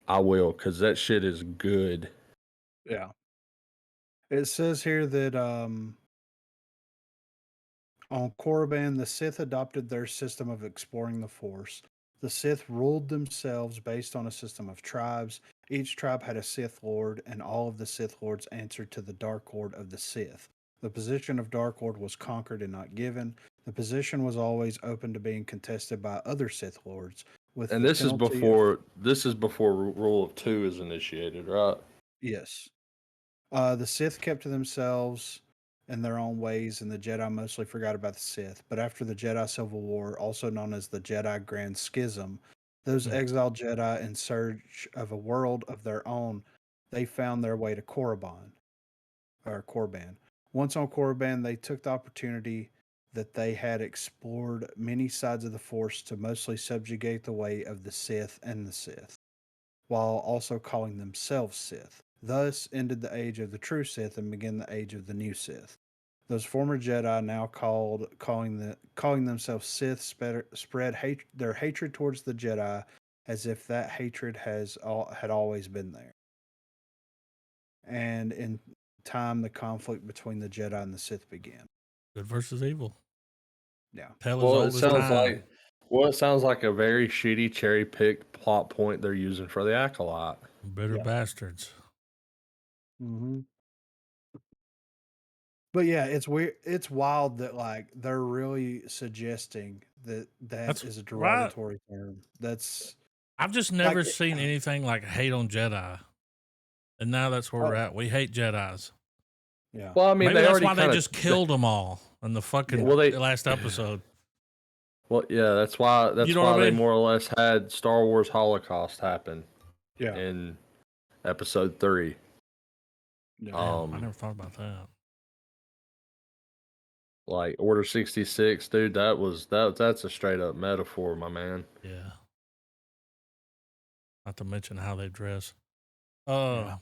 I will, because that shit is good. Yeah. It says here that on Korriban, the Sith adopted their system of exploring the Force. The Sith ruled themselves based on a system of tribes. Each tribe had a Sith Lord, and all of the Sith Lords answered to the Dark Lord of the Sith. The position of Dark Lord was conquered and not given. The position was always open to being contested by other Sith Lords. With And the this is penalty of before Rule of Two is initiated, right? yes, the Sith kept to themselves in their own ways, and the Jedi mostly forgot about the Sith. But after the Jedi Civil War, also known as the Jedi Grand Schism, those exiled Jedi in search of a world of their own, they found their way to Korriban. Once on Korriban, they took the opportunity that they had explored many sides of the Force to mostly subjugate the way of the Sith and the Sith, while also calling themselves Sith. Thus ended the age of the true Sith and began the age of the new Sith. Those former Jedi, now calling themselves Sith, spread their hatred towards the Jedi as if that hatred had always been there. And in time, the conflict between the Jedi and the Sith began. Good versus evil. Yeah. Tale as Well, old as time. it sounds like a very shitty cherry picked plot point they're using for the Acolyte. Bitter Yeah. bastards. Mm-hmm. But yeah, it's weird. It's wild that like they're really suggesting that That's is a right. derogatory term. That's I've just like, never seen anything like hate on Jedi. And now that's where we're at. We hate Jedis. yeah. Well, I mean, Maybe they that's already why they kind just killed them all in the fucking Well, they- last episode. Well, yeah, that's why You know what I they mean? more or less had Star Wars Holocaust happen Yeah. in Episode 3. Yeah. Damn, I never thought about that. Like Order 66, dude, that's a straight up metaphor, my man. Yeah. Not to mention how they dress. Yeah.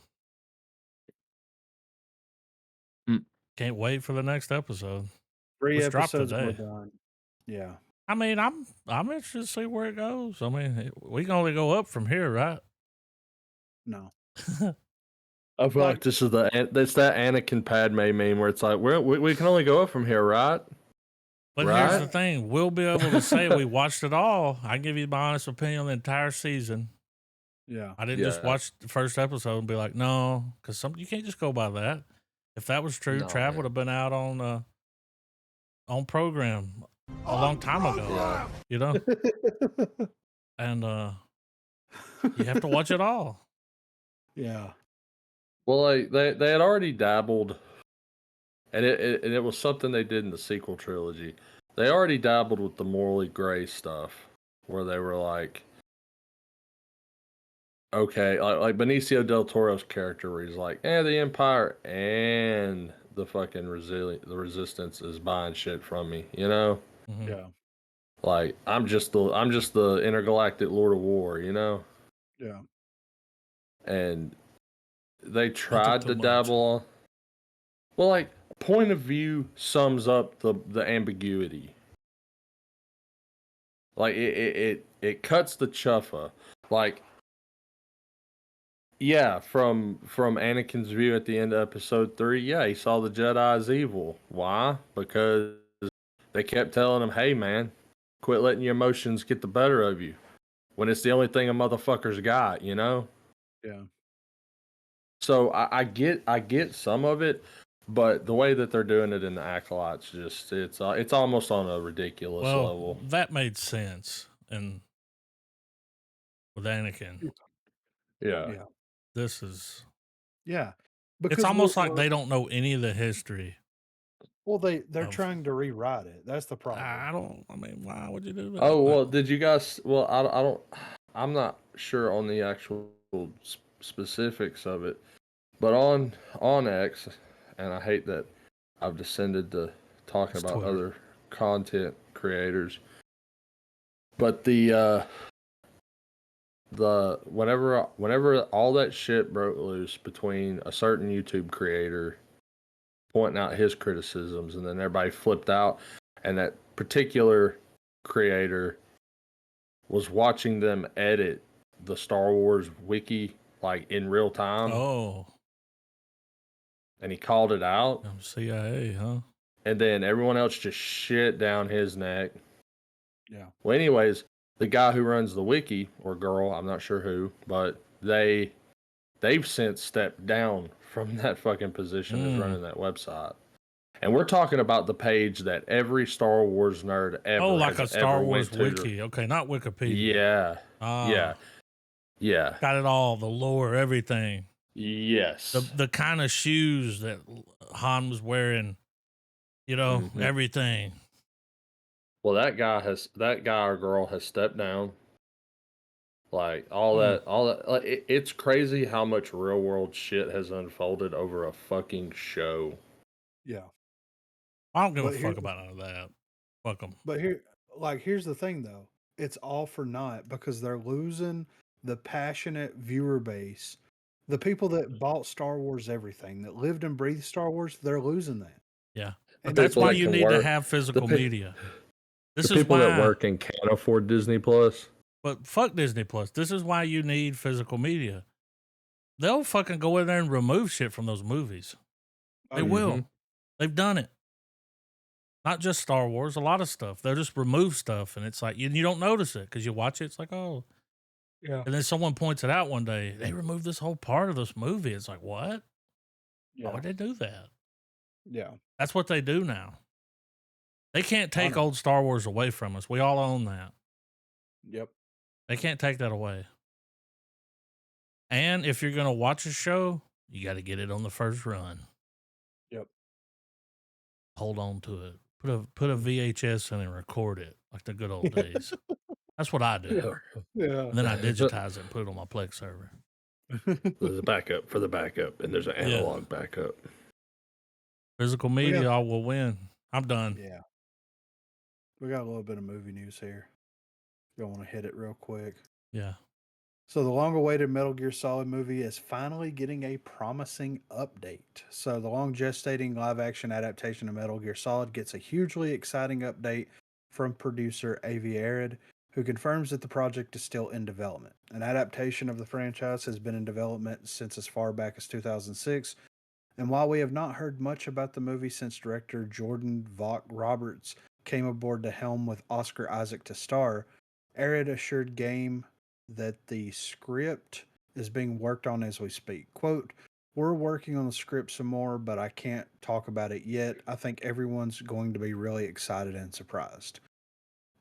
Can't wait for the next episode. 3 Let's drop episodes we're today. done. Yeah. I mean, I'm interested to see where it goes. I mean, we can only go up from here, right? No. I feel like this is that Anakin Padme meme where it's like we can only go up from here, right? But here's the thing: we'll be able to say we watched it all. I give you my honest opinion on the entire season. Yeah. I didn't just watch the first episode and be like, no, because you can't just go by that. If that was true, No, Trav would have been out on program a long time ago. You know, and you have to watch it all. Yeah. Well, like they had already dabbled, and it was something they did in the sequel trilogy. They already dabbled with the morally gray stuff, where they were like, okay, like Benicio del Toro's character, where he's like, the Empire and the fucking the resistance is buying shit from me, you know? Mhm. Yeah. Like I'm just the intergalactic Lord of War, you know? Yeah. And they Nothing tried too to much. dabble. Well, like point of view sums up the ambiguity. Like it cuts the chuffa. Like yeah, from Anakin's view at the end of episode 3, yeah, he saw the Jedi as evil. Why? Because they kept telling him, "Hey man, quit letting your emotions get the better of you." When it's the only thing a motherfucker's got, you know? Yeah. So I get some of it, but the way that they're doing it in the acolytes, just it's almost on a ridiculous Well, level. that made sense, and with Anakin, Yeah. Yeah. this is. Yeah. It's Because almost like we're they don't know any of the history well, they're of. trying to rewrite it. That's the problem. I don't. I mean, why would you do that? Oh But well, did you guys? Well, I don't. I'm not sure on the actual specifics of it, but on X, and I hate that I've descended to talking it's about Twitter. other content creators, but the whenever all that shit broke loose between a certain YouTube creator pointing out his criticisms and then everybody flipped out and that particular creator was watching them edit the Star Wars wiki like in real time Oh, and he called it out CIA, huh? and then everyone else just shit down his neck. Yeah. Well, anyways, the guy who runs the wiki or girl, I'm not sure who, but they've since stepped down from that fucking position as running that website. And we're talking about the page that every Star Wars nerd Oh, ever like has a ever Star Wars went to. wiki. Okay, not Wikipedia. Yeah. Yeah. Ah, Yeah. got it all. The lore, everything. Yes. The kind of shoes that Han was wearing. Hmm. Everything. Well, that guy or girl has stepped down. Like all that. Like, it's crazy how much real world shit has unfolded over a fucking show. Yeah. I don't give a But fuck about none of that. Fuck them. But here's the thing though. It's all for naught because they're losing the passionate viewer base. The people that bought Star Wars everything, that lived and breathed Star Wars, they're losing that. Yeah, The but And that's people why that you can need to work, have the physical pe- media. the This is people that why. work and can't afford Disney Plus. But fuck Disney Plus. This is why you need physical media. They'll fucking go in there and remove shit from those movies. oh They yeah. Mm-hmm. will. They've done it. Not just Star Wars, a lot of stuff. They'll just remove stuff, and it's like you don't notice it because you watch it. It's like, oh, Yeah. and then someone points it out one day. They removed this whole part of this movie. It's like, what? Why Yeah. would they do that? Yeah. That's what they do now. They can't I take know. old Star Wars away from us. We all own that. Yep. They can't take that away. And if you're going to watch a show, you got to get it on the first run. Yep. Hold on to it. Put a VHS in and record it like the good old days. That's what I do. Yeah. And then I digitize it and put it on my Plex server. There's a backup for the backup, and there's an Yeah. analog backup. Physical We media, got I will win. I'm done. yeah. We got a little bit of movie news here. You want to hit it real quick. Yeah. So the long-awaited Metal Gear Solid movie is finally getting a promising update. So the long gestating live-action adaptation of Metal Gear Solid gets a hugely exciting update from producer Avi Arad, who confirms that the project is still in development. An adaptation of the franchise has been in development since as far back as 2006, and while we have not heard much about the movie since director Jordan Vogt Roberts came aboard the helm with Oscar Isaac to star, Arad assured Game that the script is being worked on as we speak. Quote, we're working on the script some more, but I can't talk about it yet. I think everyone's going to be really excited and surprised.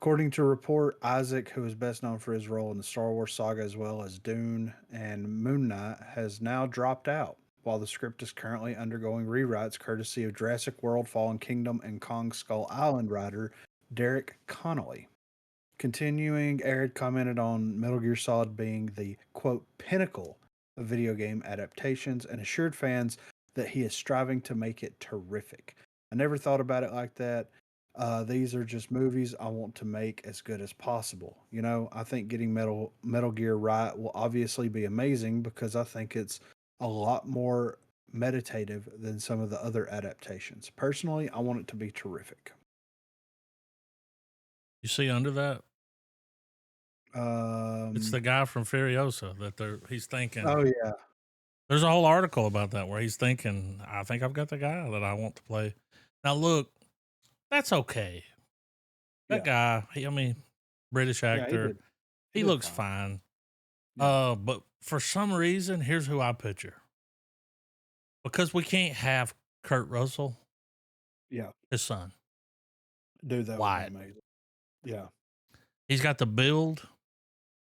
According to a report, Isaac, who is best known for his role in the Star Wars saga as well as Dune and Moon Knight, has now dropped out, while the script is currently undergoing rewrites courtesy of Jurassic World Fallen Kingdom and Kong Skull Island writer Derek Connolly. Continuing, Arid commented on Metal Gear Solid being the quote pinnacle of video game adaptations and assured fans that he is striving to make it terrific. I never thought about it like that. These are just movies I want to make as good as possible. You know, I think getting Metal Gear right will obviously be amazing because I think it's a lot more meditative than some of the other adaptations. Personally, I want it to be terrific. You see under that? It's the guy from Furiosa that he's thinking. Oh yeah. There's a whole article about that where he's thinking, I think I've got the guy that I want to play. Now look, that's okay. That guy, I mean, British Yeah, he actor, did. He he did looks fine. fine. Yeah. But for some reason, here's who I picture. Because we can't have Kurt Russell, Yeah. his son, Dude, that would be Wyatt. amazing. Yeah. He's got the build,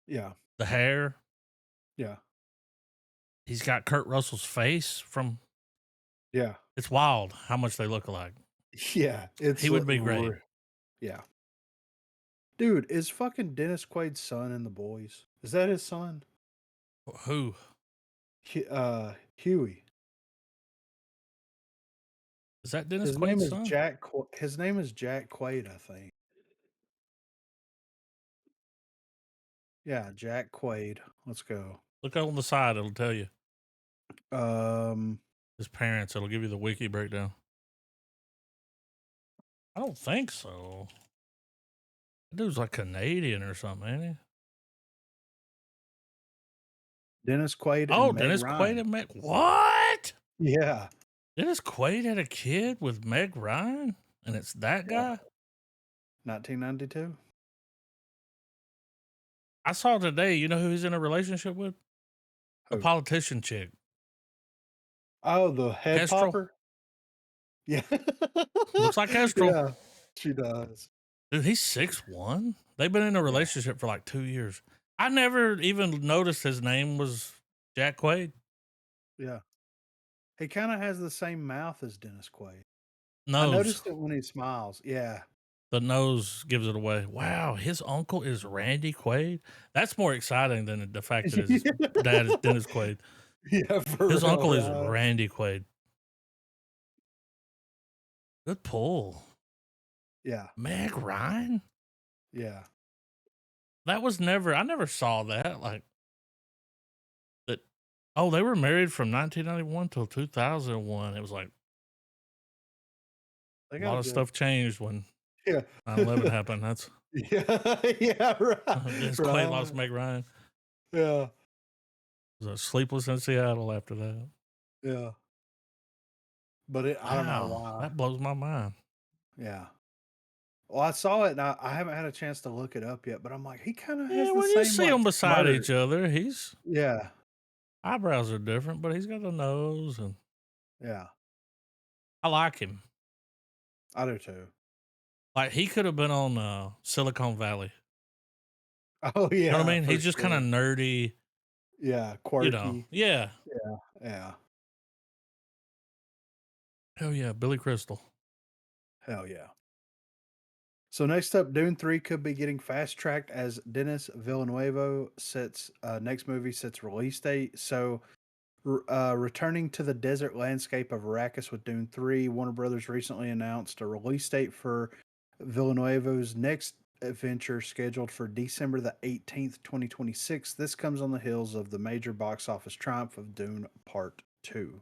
Yeah. the hair. Yeah. He's got Kurt Russell's face from. Yeah. It's wild how much they look alike. Yeah. It's He would be great. Yeah. Dude, is fucking Dennis Quaid's son in The Boys? Is that his son? Who? Huey. Is that Dennis His name Quaid's is son? His name is Jack Quaid, I think. Yeah, Jack Quaid. Let's go. Look on the side, it'll tell you. Um, His parents, it'll give you the wiki breakdown. I don't think so. That dude's like Canadian or something, ain't he? Dennis Quaid Oh, and Meg Dennis Ryan. Quaid and Meg. What? Yeah. Dennis Quaid had a kid with Meg Ryan, and it's that guy. 1992. I saw today. You know who he's in a relationship with? A Who? politician chick. Oh, the head Kestrel. popper. Yeah. Looks like Kestrel. Yeah, she does. Dude, he's 6'1". They've been in a relationship for like 2 years. I never even noticed his name was Jack Quaid. Yeah. He kind of has the same mouth as Dennis Quaid. Nose. I noticed it when he smiles. Yeah. The nose gives it away. Wow, his uncle is Randy Quaid. That's more exciting than the fact that his dad is Dennis Quaid. Yeah, for His real, uncle is right? Randy Quaid. Good pull. Yeah. Meg Ryan? Yeah. That was never, I never saw that. Like, that. Oh, they were married from 1991 till 2001. It was like, They a got lot of stuff changed when Yeah. 9/11 happened. That's Yeah. Yeah. Right. Dennis Quaid lost Meg Ryan. Yeah. It was Sleepless in Seattle after that. Yeah. But I don't know why. That blows my mind. Yeah. Well, I saw it and I haven't had a chance to look it up yet, but I'm like, he kind of has Yeah, the when same you see them beside each other, he's Yeah. eyebrows are different, but he's got a nose, and Yeah. I like him. I do too. Like, he could have been on Silicon Valley. Oh yeah. You know what I mean? for He's just kind of nerdy. Yeah, quirky. You know. Yeah. Yeah. Hell yeah, Billy Crystal. Hell yeah. So next up, Dune 3 could be getting fast tracked as Denis Villeneuve next movie sets release date. So returning to the desert landscape of Arrakis with Dune 3, Warner Brothers recently announced a release date for Villeneuve's next adventure scheduled for December the 18th, 2026. This comes on the heels of the major box office triumph of Dune Part 2.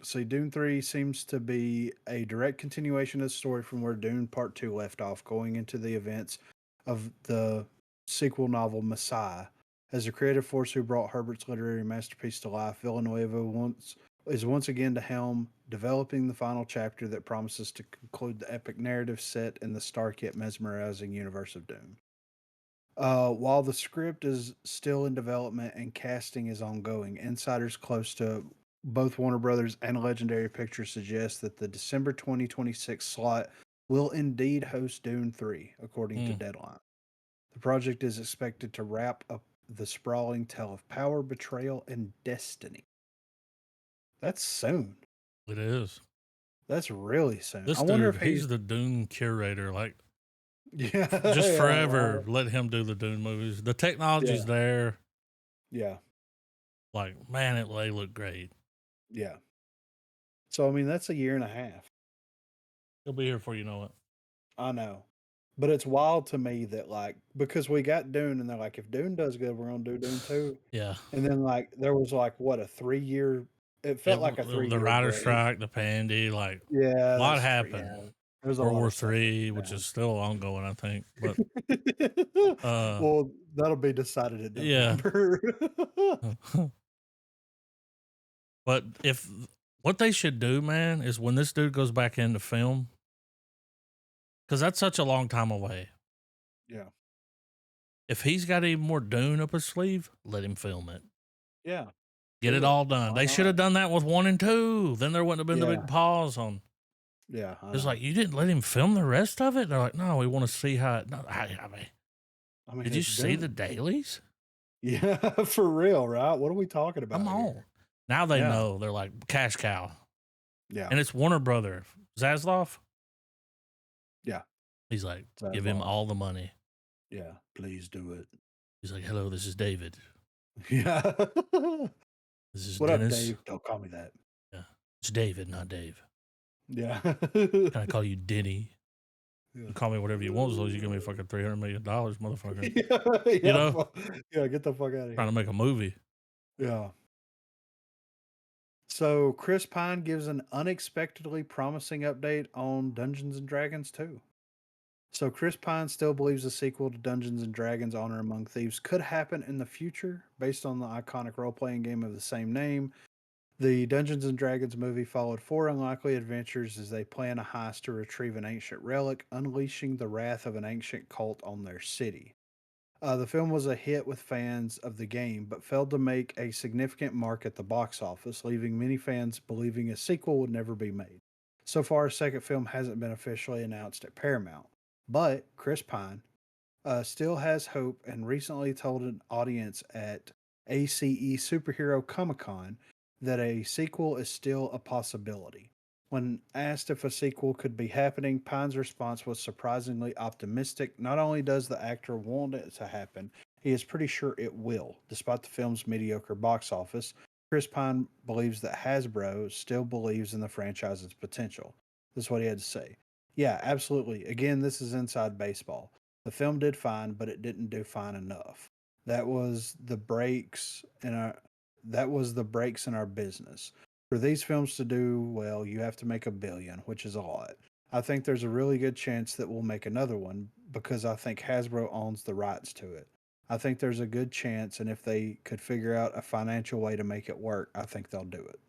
So Dune 3 seems to be a direct continuation of the story from where Dune Part 2 left off, going into the events of the sequel novel Messiah. As the creative force who brought Herbert's literary masterpiece to life, Villeneuve is once again to helm, developing the final chapter that promises to conclude the epic narrative set in the stark yet mesmerizing universe of Dune. While the script is still in development and casting is ongoing, insiders close to both Warner Brothers and Legendary Pictures suggest that the December 2026 slot will indeed host Dune 3, according to Deadline. The project is expected to wrap up the sprawling tale of power, betrayal, and destiny. That's soon. It is. That's really soon. This I wonder dude, if he's the Dune curator. Like, yeah, just yeah, forever right. let him do the Dune movies. The technology's there. Yeah. Like, man, they look great. Yeah. So I mean, that's a year and a half. He'll be here before you know it. I know. But it's wild to me that like because we got Dune and they're like, if Dune does good, we're gonna do Dune 2. Yeah. And then like there was like what a 3 year it felt like a The 3 year writer break. strike, the pandy, like Yeah, a lot that's true. happened. Yeah. There's a World lot War of stuff that Three, went which down. is still ongoing, I think. But Well, that'll be decided in yeah. November. But if what they should do, man, is when this dude goes back into film, because that's such a long time away. Yeah. If he's got any more Dune up his sleeve, let him film it. Yeah. Get Do it it. all done. Why They should have not? done that with 1 and 2. Then there wouldn't have been the Yeah. big pause on. Yeah. I It's know. like, you didn't let him film the rest of it? They're like, no, we want to see how it. No, I mean, did you it's see the Dune. dailies? Yeah, for real, right? What are we talking about Come on. here? Now they Yeah. know. They're like, cash cow. Yeah. And it's Warner Brother. Zaslav? Yeah. He's like, give him Zaslav. all the money. Yeah. Please do it. He's like, hello, this is David. Yeah. This is What up, Dennis. Dave? Don't call me that. Yeah. It's David, not Dave. Yeah. Can I call you Denny? Yeah. You call me whatever you want as long as you give me fucking $300 million, motherfucker. Yeah, You know? yeah, get the fuck out of Trying to here. make a movie. Yeah. So Chris Pine gives an unexpectedly promising update on Dungeons and Dragons 2. So Chris Pine still believes a sequel to Dungeons and Dragons Honor Among Thieves could happen in the future based on the iconic role-playing game of the same name. The Dungeons and Dragons movie followed 4 unlikely adventures as they plan a heist to retrieve an ancient relic, unleashing the wrath of an ancient cult on their city. The film was a hit with fans of the game, but failed to make a significant mark at the box office, leaving many fans believing a sequel would never be made. So far, a second film hasn't been officially announced at Paramount, but Chris Pine still has hope and recently told an audience at ACE Superhero Comic Con that a sequel is still a possibility. When asked if a sequel could be happening, Pine's response was surprisingly optimistic. Not only does the actor want it to happen, he is pretty sure it will. Despite the film's mediocre box office, Chris Pine believes that Hasbro still believes in the franchise's potential. This is what he had to say. Yeah, absolutely. Again, this is inside baseball. The film did fine, but it didn't do fine enough. That was the breaks in our business. For these films to do well, you have to make $1 billion, which is a lot. I think there's a really good chance that we'll make another one because I think Hasbro owns the rights to it. I think there's a good chance, and if they could figure out a financial way to make it work, I think they'll do it.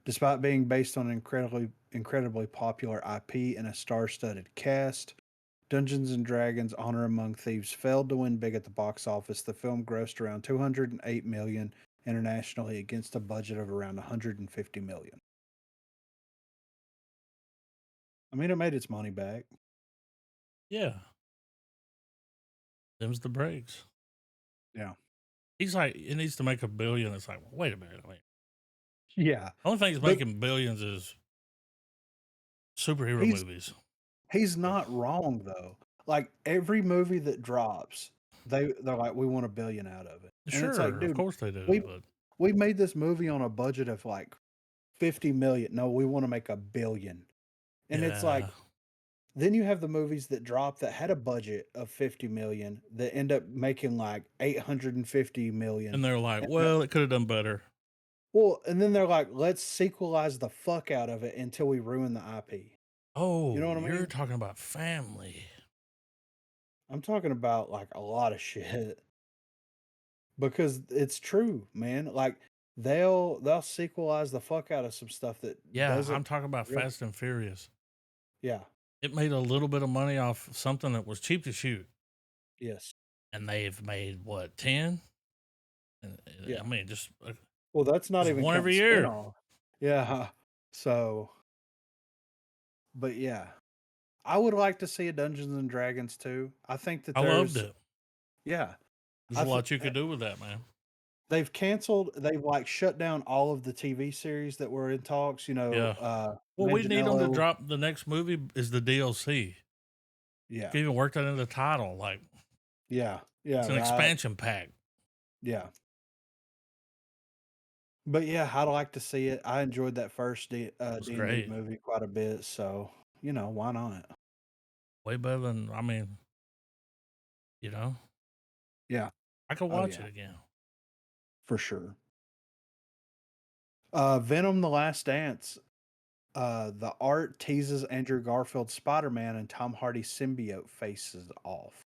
Despite being based on an incredibly popular IP and a star-studded cast, Dungeons and Dragons Honor Among Thieves failed to win big at the box office. The film grossed around $208 million internationally against a budget of around $150 million. I mean, it made its money back. Yeah. Them's the breaks. Yeah. He's like, it needs to make $1 billion. It's like, wait a minute. Yeah. Only thing that's But making billions is superhero he's movies. he's not wrong though. Like every movie that drops, they're like, we want $1 billion out of it. And it's like, Sure, of dude, course they do, we but we made this movie on a budget of like 50 million. No, we want to make $1 billion. And it's like yeah. then you have the movies that drop that had a budget of 50 million that end up making like 850 million. And they're like, And well, it could have done better. well, and then they're like, let's sequelize the fuck out of it until we ruin the IP. Oh, You know what I you're mean? talking about family. I'm talking about like a lot of shit because it's true, man. Like they'll sequelize the fuck out of some stuff that Yeah, I'm doesn't. talking about Really, Fast and Furious. yeah. It made a little bit of money off something that was cheap to shoot. Yes. And they've made what, 10? Yeah. I mean, just Well, that's not even one every counting year. spinoff. Yeah. So, but yeah, I would like to see a Dungeons and Dragons too. I think that I loved it. Yeah, There's a lot you could do with that, man. they've canceled. They've like shut down all of the TV series that were in talks. Yeah. Well, we need them to drop the next movie is the DLC. Yeah, You can even work that into the title. Like, yeah, it's an expansion pack. Yeah, But yeah, I'd like to see it. I enjoyed that first It was D&D great. movie quite a bit, so why not? Way better than, I mean, you know, Yeah. I could Oh watch yeah, it again. for sure. Venom: The Last Dance. The art teases Andrew Garfield's Spider-Man and Tom Hardy's symbiote faces off.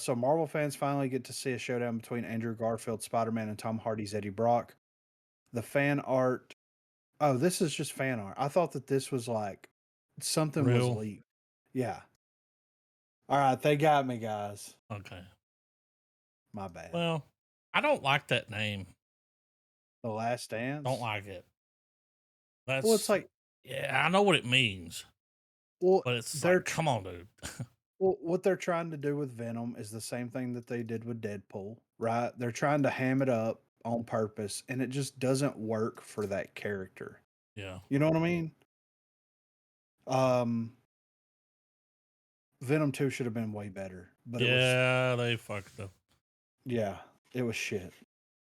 So Marvel fans finally get to see a showdown between Andrew Garfield's Spider-Man and Tom Hardy's Eddie Brock. The fan art. Oh, this is just fan art. I thought that this was like something was Real? leaked. Yeah. All right, they got me, guys. Okay. My bad. Well, I don't like that name. The Last Don't Dance. like it. Well, it's That's, like, yeah, I know what it means, well, but it's they're like, come on, dude. well, what they're trying to do with Venom is the same thing that they did with Deadpool, right? They're trying to ham it up on purpose, and it just doesn't work for that character. Yeah. You know what I mean? Um, Venom 2 should have been way better, but it was, Yeah, they fucked up yeah, it was shit.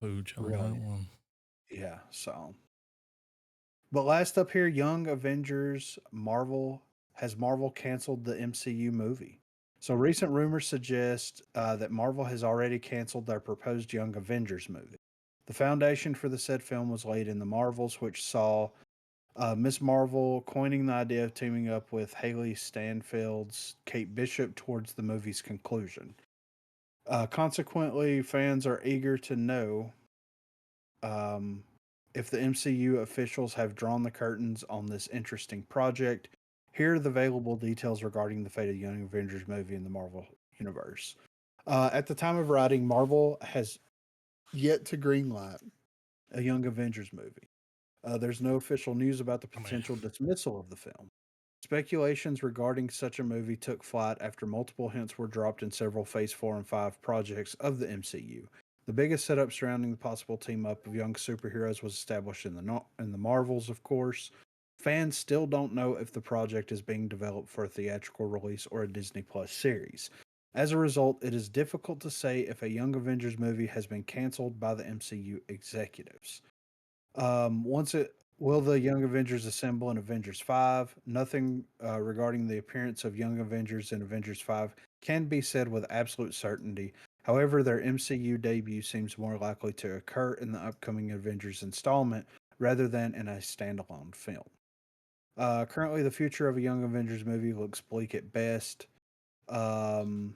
pooch on that Really. one. Yeah. So, but last up here, Young Avengers Marvel. Has Marvel canceled the MCU movie? So recent rumors suggest that Marvel has already canceled their proposed Young Avengers movie. The foundation for the said film was laid in the Marvels, which saw Miss Marvel coining the idea of teaming up with Haley Stanfield's Kate Bishop towards the movie's conclusion. Consequently, fans are eager to know um, if the MCU officials have drawn the curtains on this interesting project. Here are the available details regarding the fate of the Young Avengers movie in the Marvel Universe. At the time of writing, Marvel has yet to greenlight a Young Avengers movie. There's no official news about the I mean, potential dismissal of the film. Speculations regarding such a movie took flight after multiple hints were dropped in several Phase 4 and 5 projects of the MCU. The biggest setup surrounding the possible team up of young superheroes was established in the Marvels, of course. Fans still don't know if the project is being developed for a theatrical release or a Disney Plus series. As a result, it is difficult to say if a Young Avengers movie has been canceled by the MCU executives. Once it will the Young Avengers assemble in Avengers 5? Nothing regarding the appearance of Young Avengers in Avengers 5 can be said with absolute certainty. However, their MCU debut seems more likely to occur in the upcoming Avengers installment rather than in a standalone film. Currently, the future of a Young Avengers movie looks bleak at best. Um,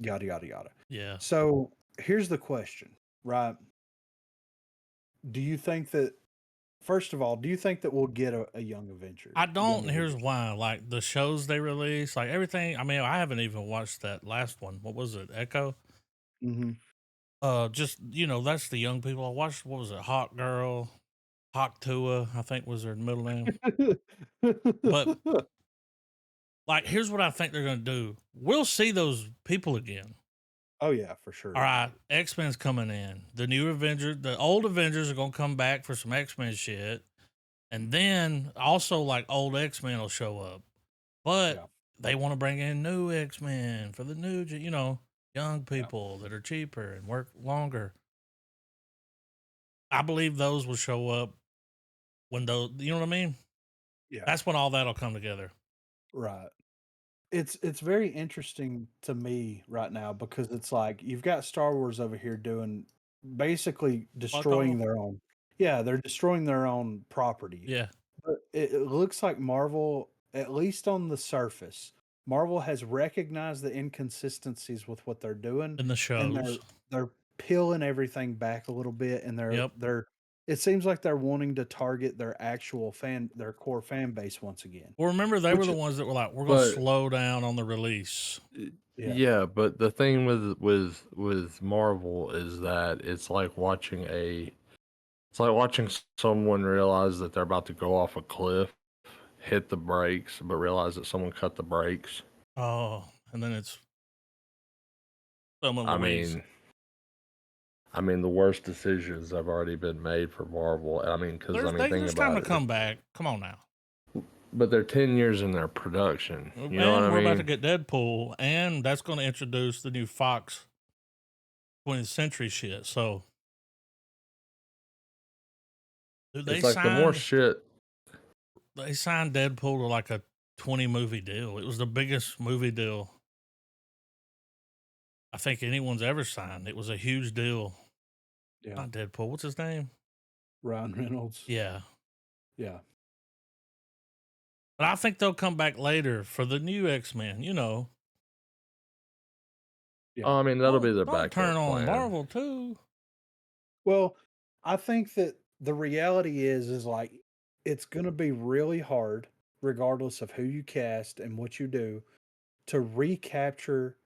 Yada, yada, yada. yeah. So here's the question, right? Do you think that First of all, do you think that we'll get a I Young don't. Here's Avengers? why. Like the shows they release, like everything. I mean, I haven't even watched that last one. What was it? Echo. Mm-hmm. Just that's the young people. I watched. What was it? Hawk Girl, Hawk Tua, I think was their middle name. But like, here's what I think they're gonna do. We'll see those people again. Oh yeah, for All sure. right, X Men's coming in. The new Avengers, the old Avengers are gonna come back for some X Men shit, and then also like old X Men will show up. But Yeah, they want to bring in new X Men for the new, young people that are cheaper and work longer. I believe those will show up when those, you know what I mean? yeah, That's when all that'll come together. right. It's very interesting to me right now because it's like you've got Star Wars over here doing basically Fuck destroying off. their own. Yeah, they're destroying their own property. Yeah. But it looks like Marvel, at least on the surface, Marvel has recognized the inconsistencies with what they're doing, In the and shows. they're peeling everything back a little bit, and Yep. they're. It seems like they're wanting to target their core fan base once again. Well, remember they were Which, the ones that were like, we're gonna But slow down on the release. yeah, yeah, but the thing with Marvel is that it's like watching someone realize that they're about to go off a cliff, hit the brakes, but realize that someone cut the brakes. Oh, and then it's Thelma and I Louise. mean, I mean, the worst decisions have already been made for Marvel. I mean, because think There's time to about it. come back. Come on now. But they're 10 years in their production. You know what And I we're about to mean? get Deadpool, and that's going to introduce the new Fox 20th Century shit. So Dude, It's like the more shit. they signed Deadpool to like a 20 movie deal. It was the biggest movie deal I think anyone's ever signed. It was a huge deal. Yeah. Not Deadpool. What's his name? Ryan Reynolds. Yeah. Yeah. But I think they'll come back later for the new X-Men, you know. Yeah. Oh, I mean, that'll be the Don't turn backup on plan. Marvel too. Well, I think that the reality is like it's going to be really hard, regardless of who you cast and what you do, to recapture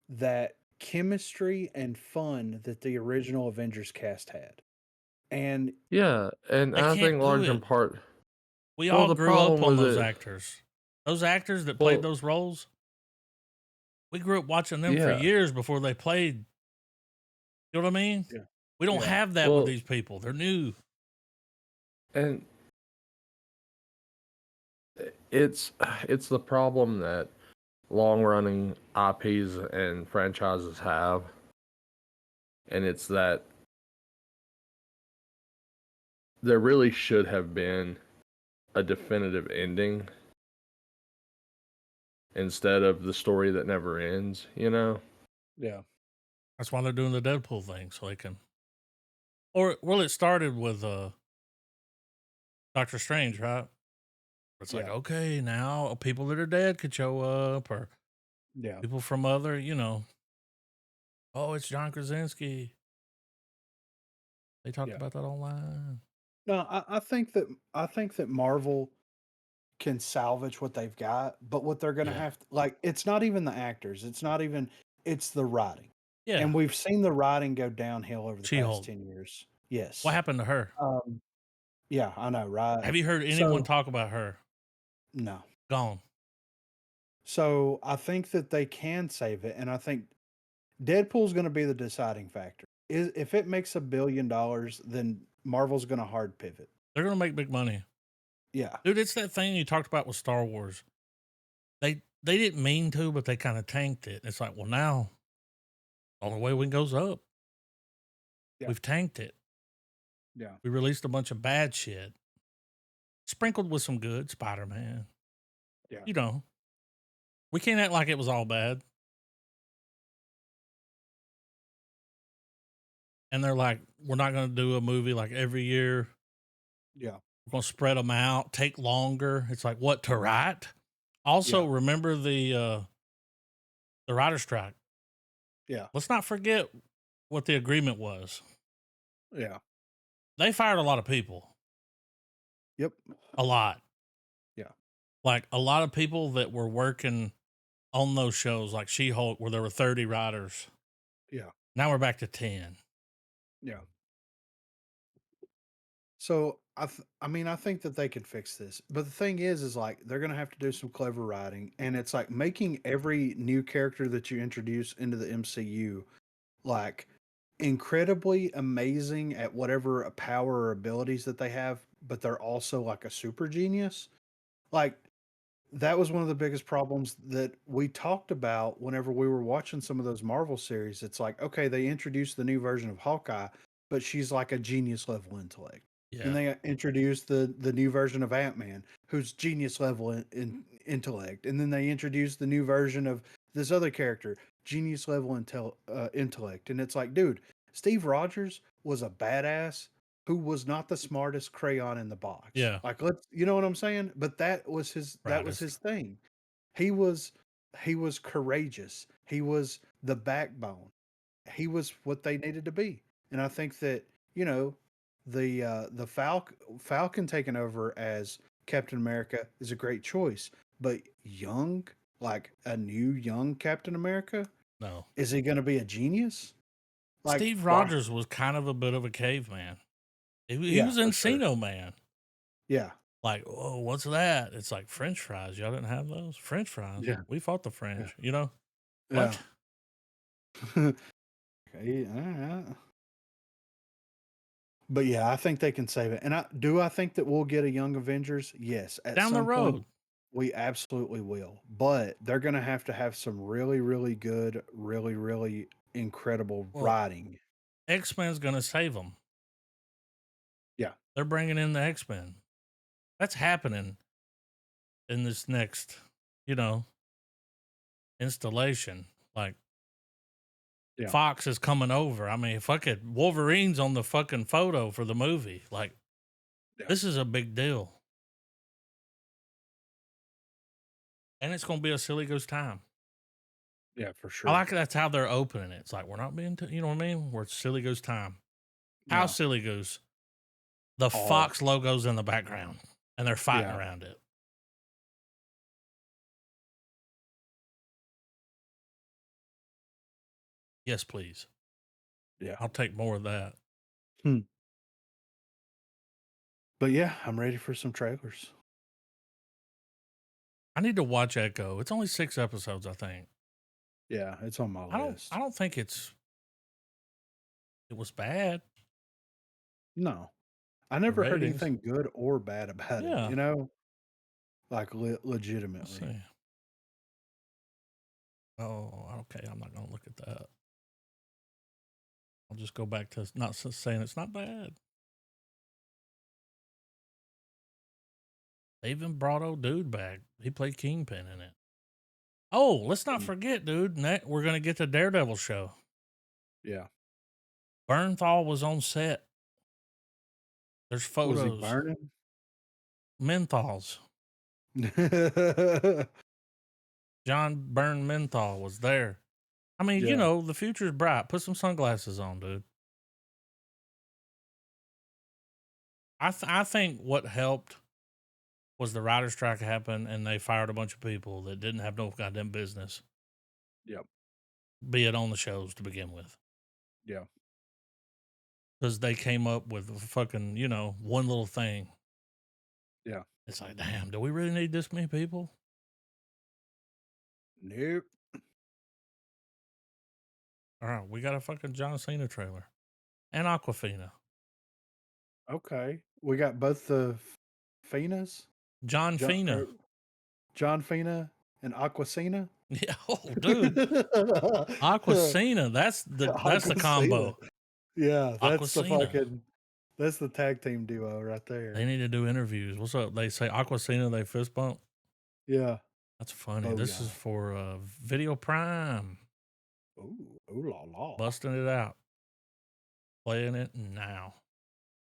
that chemistry and fun that the original Avengers cast had. And Yeah, and They I can't think do large in it. part. We Well, all the grew up problem on with those it. actors. Those actors that played Well, those roles, we grew up watching them for yeah, years before they played. You know what I mean? yeah, We don't yeah, have that with well, these people. They're new. and it's the problem that long running IPs and franchises have, and it's that there really should have been a definitive ending instead of the story that never ends, you know? yeah, That's why they're doing the Deadpool thing, so they can. Or well, it started with Doctor Strange, right? It's like, yeah, okay, now people that are dead could show up, or yeah, people from other, you know. Oh, it's John Krasinski. They talked yeah. about that online. No, I think that Marvel can salvage what they've got, but what they're going to Yeah, have to, like, it's not even the actors, it's not even, it's the writing. yeah. And we've seen the writing go downhill over the past She-Hulk. 10 years. What Yes. happened to her? Um, yeah, I know, right? Have you heard anyone So, talk about her? no. Gone. So I think that they can save it, and I think Deadpool's going to be the deciding factor. Is if it makes $1 billion, then Marvel's going to hard pivot. They're gonna make big money, Yeah, dude. It's that thing you talked about with Star Wars. They didn't mean to, but they kind of tanked it. It's like, well, now the only way we goes up. yeah, We've tanked it. yeah, We released a bunch of bad shit, sprinkled with some good. Spider-Man. yeah, You know, we can't act like it was all bad. And they're like, we're not going to do a movie like every year. yeah, We're going to spread them out, take longer. It's like, what, to write? Also, yeah, remember the writer strike. yeah, Let's not forget what the agreement was. yeah. They fired a lot of people, Yep. a lot. Yeah, Like a lot of people that were working on those shows, like She-Hulk, where there were 30 writers. yeah, Now we're back to 10. yeah. So I mean, I think that they could fix this. But the thing is like they're going to have to do some clever writing, and it's like making every new character that you introduce into the MCU like incredibly amazing at whatever power or abilities that they have, but they're also like a super genius. Like that was one of the biggest problems that we talked about whenever we were watching some of those Marvel series. It's like, okay, they introduced the new version of Hawkeye, but she's like a genius level intellect. Then Yeah. they introduced the new version of Ant-Man, who's genius level in intellect. And then they introduced the new version of this other character, genius level intellect. And it's like, dude, Steve Rogers was a badass who was not the smartest crayon in the box. Yeah. Like let's you know what I'm saying? But that was Brightest. his thing. He was he was courageous. He was the backbone. He was what they needed to be. And I think that, you know, the Falcon taking over as Captain America is a great choice. But young, like a new young Captain America, No. is he going to be a genius? Like Steve why? Rogers was kind of a bit of a caveman. He Yeah, was for sure. Encino Man. Yeah. Like, oh, what's that? It's like French fries. Y'all didn't have those? French fries. Yeah. We fought the Yeah. French, you know? Yeah. What? Okay, all right. But yeah, I think they can save it. And I think that we'll get a Young Avengers? Yes, at Down the some point road. we absolutely will. But they're going to have some really really good, really really incredible Well, writing. X-Men's going to save them. Yeah. They're bringing in the X-Men. That's happening in this next, installation. Like Yeah. Fox is coming over. I mean, fuck it. Wolverine's on the fucking photo for the movie. Like, this is a big deal. And it's going to be a silly goose time. Yeah, for I sure. like that's how they're opening it. It's like, we're not being, you know what I mean? We're silly goose time. How Yeah. silly goose? The Oh. Fox logo's in the background and they're fighting Yeah. around it. Yes, please. Yeah. I'll take more of that. But yeah, I'm ready for some trailers. I need to watch Echo. It's only 6 episodes, I think. Yeah, it's on my list. I don't think it was bad. No. I never heard ratings. anything good or bad about it, Yeah. you know? Like Let's legitimately. see. Oh, okay. I'm not going to look at that. I'll just go back to not saying it's not bad. They even brought old dude back. He played Kingpin in it. Oh, let's not forget, dude. We're going to get the Daredevil show. Yeah. Bernthal was on set. There's photos. Was he burning? Menthols. John Byrne Menthol was there. I mean, Yeah. the future's bright. Put some sunglasses on, dude. I think what helped was the writer's strike happened and they fired a bunch of people that didn't have no goddamn business. Yep. Be it on the shows to begin with. Yeah. Because they came up with fucking, one little thing. Yeah. It's like, damn, do we really need this many people? Nope. All right, we got a fucking John Cena trailer. And Aquafina. Okay. We got both the Finas. John Fina. John Fina and Aquafina. Yeah, oh, dude. Aquafina. That's the combo. Yeah, that's Aquafina. that's the tag team duo right there. They need to do interviews. What's up? They say Aquafina, they fist bump. Yeah. That's funny. Oh, This yeah. is for Video Prime. Ooh la la. Busting it out. Playing it now.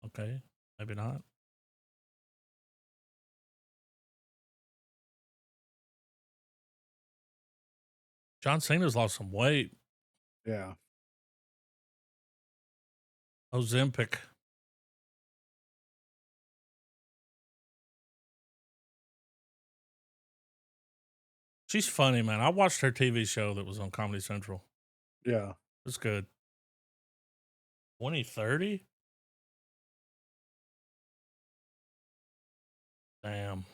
Okay. Maybe not. John Cena's lost some weight. Yeah. Ozempic. She's funny, man. I watched her TV show that was on Comedy Central. Yeah. It's good. 2030? Damn.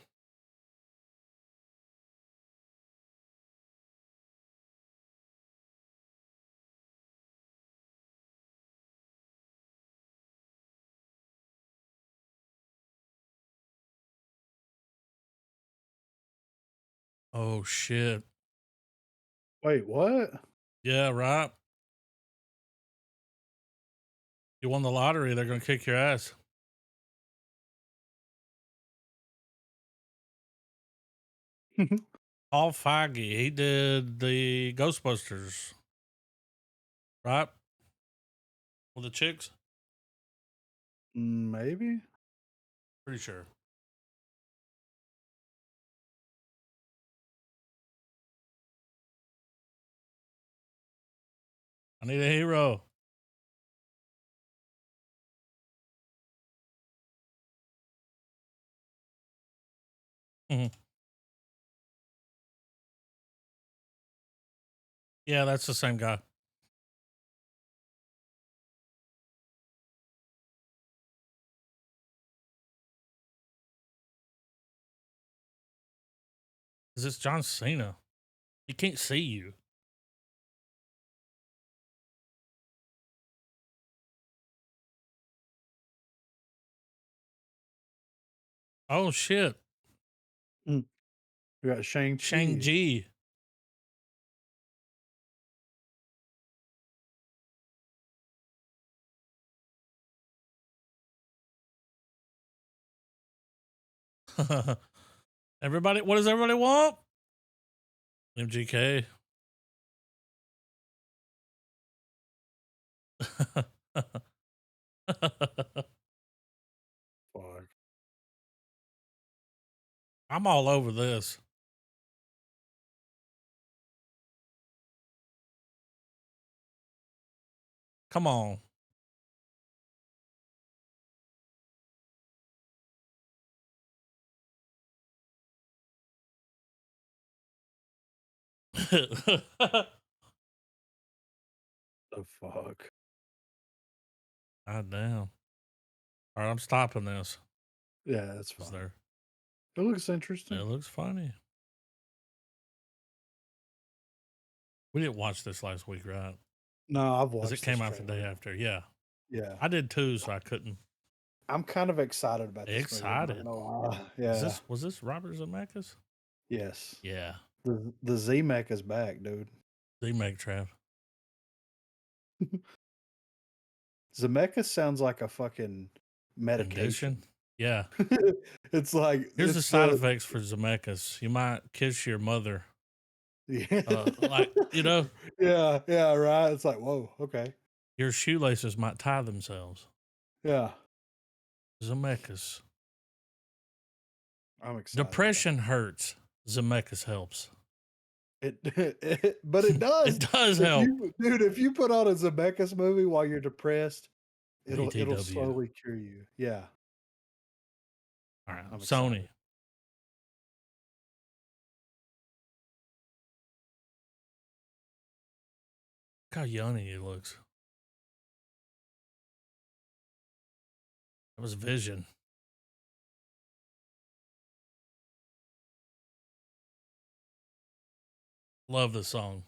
Oh, shit. Wait, what? Yeah, right. You won the lottery. They're going to kick your ass. Paul Feige, he did the Ghostbusters, right? With the chicks? Maybe. Pretty sure. I need a hero. Mhm. Yeah, that's the same guy. Is this John Cena? He can't see you. Oh, shit. We got Shang-Chi. Shang-Chi. Everybody, what does everybody want? MGK. Fuck. I'm all over this. Come on. The fuck. God damn. All right, I'm stopping this. Yeah, that's Is fine. there? It looks It interesting. looks funny. We didn't watch this last week, right? No, I've Because it watched came this out the day trailer. after. Yeah. Yeah. I did too, so I couldn't. I'm kind of excited about this movie. I'm not Excited. gonna lie. Yeah. Was this Robert Zemeckis? Yes. Yeah. The Z-Mech is back, dude. Remake Trav. Zemeckis sounds like a fucking medication. Condition. Yeah. It's like Here's the it's side the effects for Zemeckis. You might kiss your mother. yeah. Like, you know, yeah, right. It's like, whoa, okay. your shoelaces might tie themselves. Yeah. Zemeckis. I'm excited. Depression hurts. Zemeckis helps. But it does. It does If help. if you put on a Zemeckis movie while you're depressed, it'll BTW. slowly cure you. Yeah. All right. I'm Sony. excited. Look how young he looks. That was Vision. Love the song.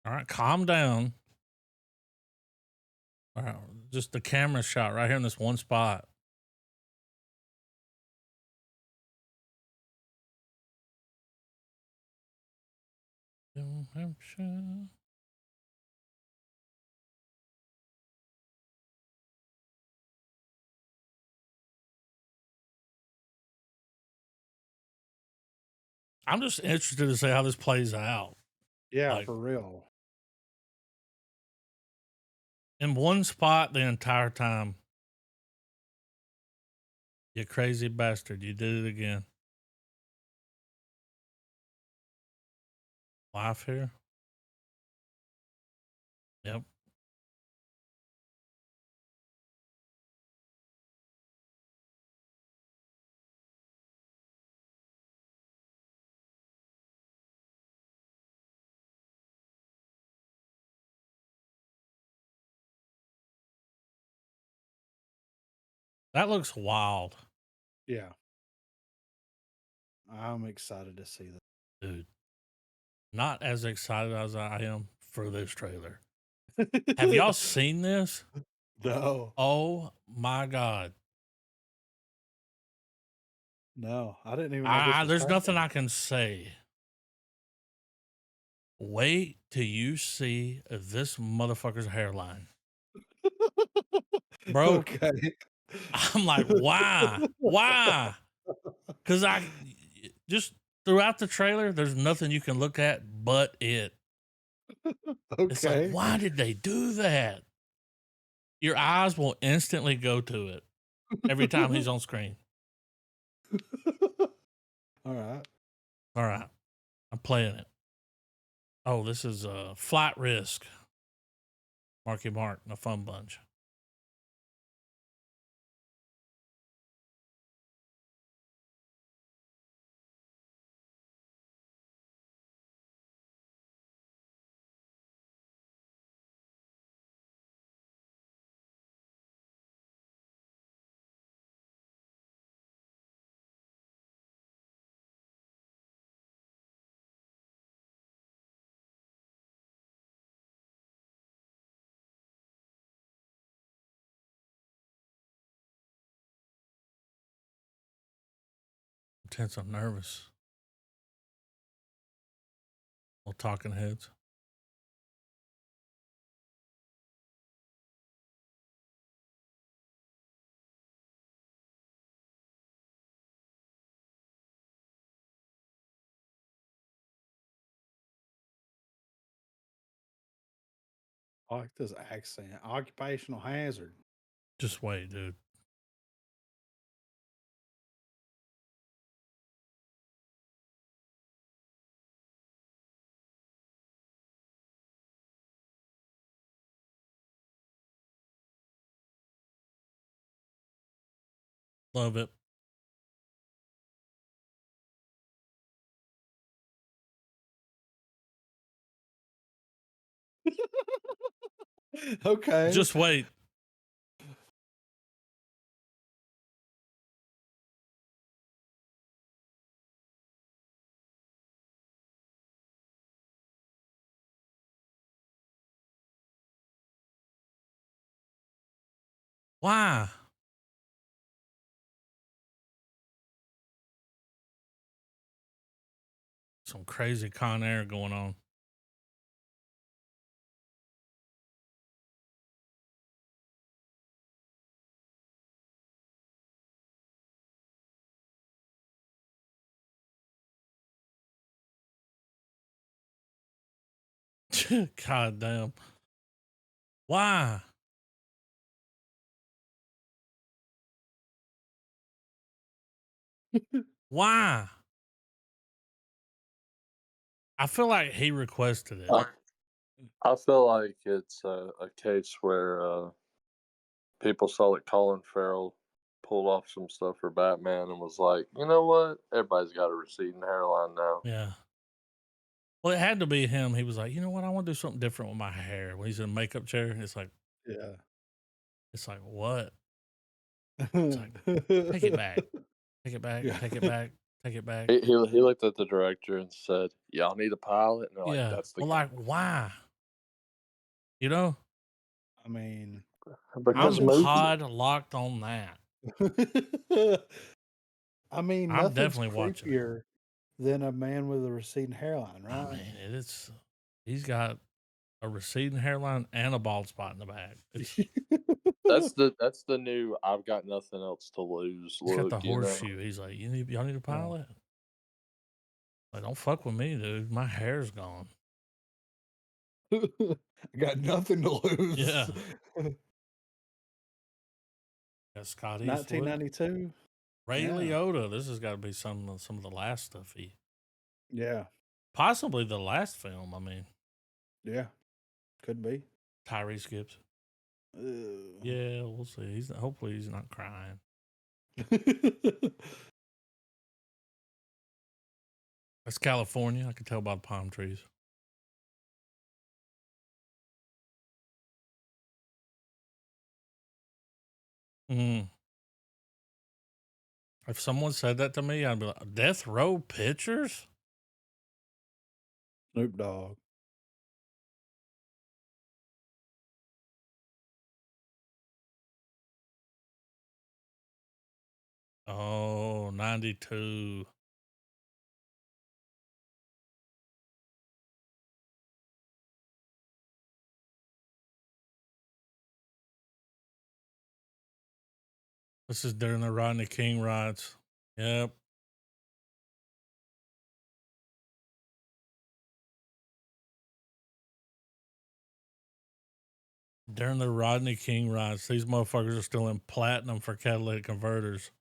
All right, calm down. All right, just the camera shot right here in this one spot. New Hampshire. I'm just interested to see how this plays out. Yeah, Like, for real. in one spot the entire time. You crazy bastard. You did it again. Life here. Yep. That looks wild. Yeah. I'm excited to see that. Dude. Not as excited as I am for this trailer. Have y'all seen this? No. Oh my God. No, I didn't even know this was There's nothing happening. I can say. Wait till you see this motherfucker's hairline. Bro, Okay. I'm like, why? Why? Because I just throughout the trailer, there's nothing you can look at but it. It's like, Okay. why did they do that? Your eyes will instantly go to it every time he's on screen. All right. All right. I'm playing it. Oh, this is Flight Risk. Marky Mark and the Fun Bunch. I'm tense. I'm nervous. Well, talking heads. I like this accent. Occupational hazard. Just wait, dude. Love it. Okay. Just wait. Why? Some crazy Con Air going on. God damn. Why? Why? I feel like he requested it. I feel like it's a case where people saw that Colin Farrell pulled off some stuff for Batman and was like, you know what? Everybody's got a receding hairline now. Yeah. Well, it had to be him. He was like, you know what? I want to do something different with my hair. When he's in a makeup chair, it's like Yeah. what? It's like, take it back. Take it back. Yeah. Take it back. Take it back. He looked at the director and said, "Y'all need a pilot," and they're like, Yeah. "That's the Well, guy." like, why? You know, I mean, Because I'm movies. pod locked on that. I mean, I'm nothing's definitely watching it. creepier than a man with a receding hairline, I right? mean, it's he's got a receding hairline and a bald spot in the back. It's That's the new "I've got nothing else to lose" he's got look. the You know, horseshoe. He's like, y'all need a Yeah. pilot? Like, don't fuck with me, dude. My hair's gone. I got nothing to lose. Yeah. Got Scott Eastwood, 1992. Ray Yeah. Liotta. This has got to be some of the last stuff Yeah. possibly the last film. I mean, Yeah. Could be. Tyrese Gibson. Yeah, we'll see. Hopefully he's not crying. That's California. I can tell by the palm trees. Mm. If someone said that to me, I'd be like, Death Row Pictures? Snoop Dogg. Oh, 92. This is during the Rodney King riots. Yep. During the Rodney King riots, these motherfuckers are still in platinum for catalytic converters.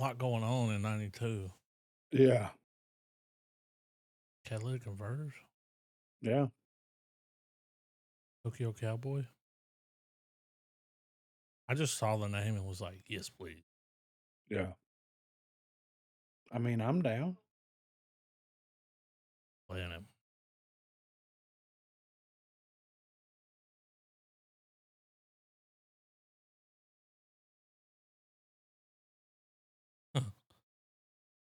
lot going on in 92. Yeah. Catalytic converters? Yeah. Tokyo Cowboy? I just saw the name and was like, yes, please. Yeah. I mean, I'm down. Playing him.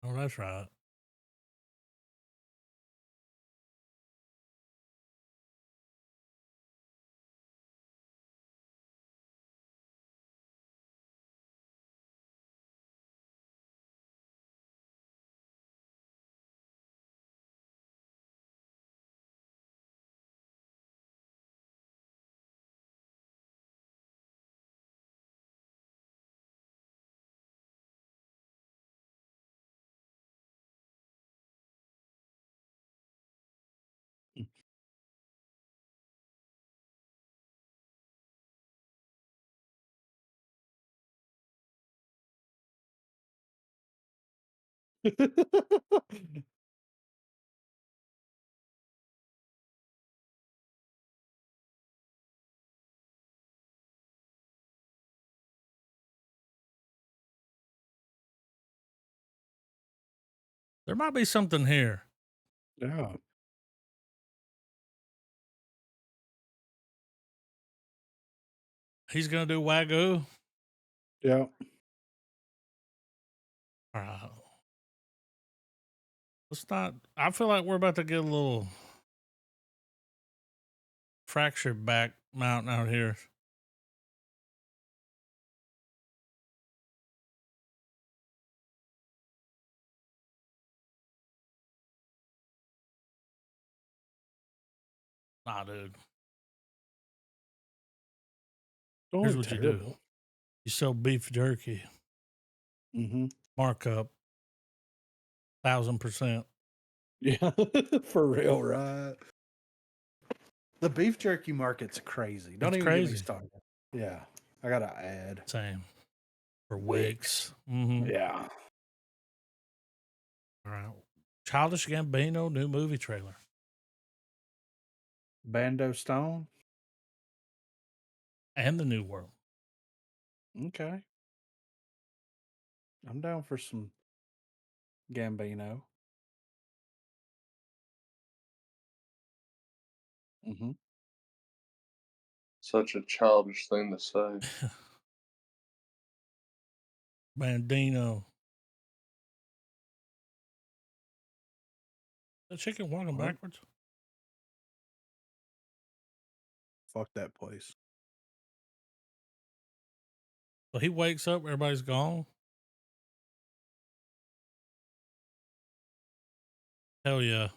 Oh, that's right. There might be something here. Yeah. He's going to do Wagyu. Yeah. All right. Let's not. I feel like we're about to get a little fractured back mountain out here. Nah, dude. Here's what you do. You sell beef jerky. Mm-hmm. Markup. 1,000%. Yeah. For real, right? The beef jerky market's crazy. Don't It's even get me crazy. started. Yeah. I got to add. Same. For Wicks. Wicks. Mm-hmm. Yeah. All right. Childish Gambino new movie trailer. Bando Stone. And the New World. Okay. I'm down for some Gambino. Mm-hmm. Such a childish thing to say. Bandino. The chicken walking What? backwards? Fuck that place. So he wakes up, everybody's gone. Hell yeah.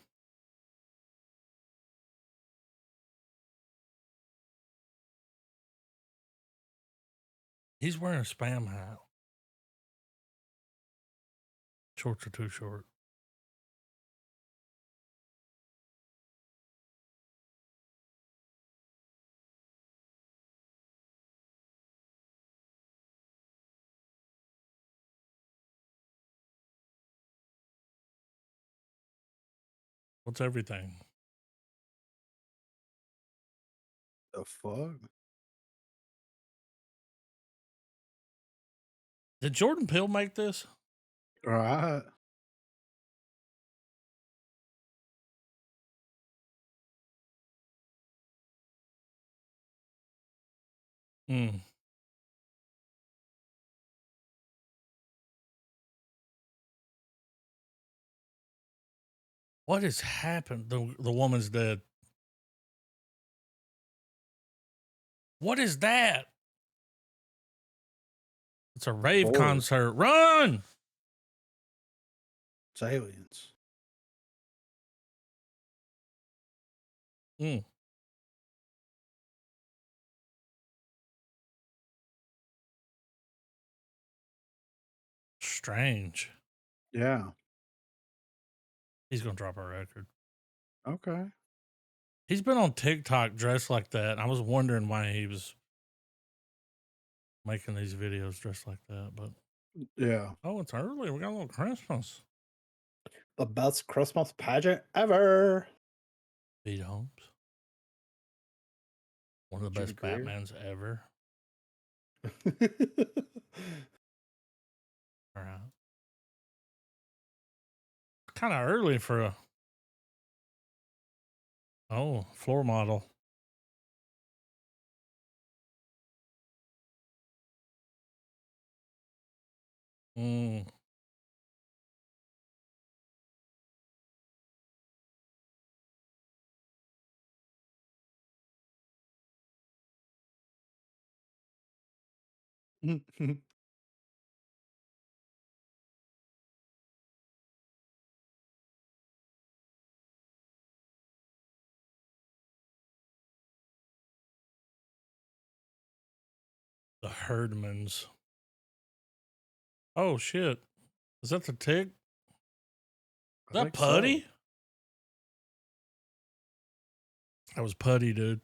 He's wearing a spam hat. Shorts are too short. What's everything? The fuck? Did Jordan Peele make this? All right. Hmm. What has happened? The woman's dead. What is that? It's a rave Bored. concert. Run! It's aliens. Mm. Strange. Yeah. He's gonna drop a record. Okay. He's been on TikTok dressed like that. I was wondering why he was making these videos dressed like that, but Yeah. Oh, it's early. We got a little Christmas. The best Christmas pageant ever. Pete Holmes. One of the Judy best Greer. Batmans ever. All right. Kind of early for a floor model. Mm. The Herdmans. Oh shit! Is that the Tick? Is I that think so. Putty? That was Putty, dude.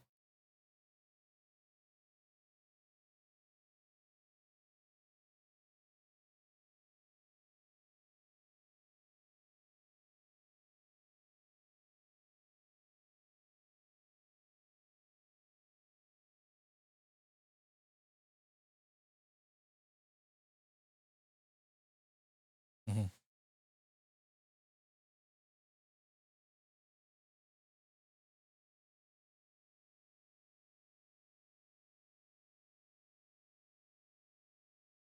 Mm-hmm.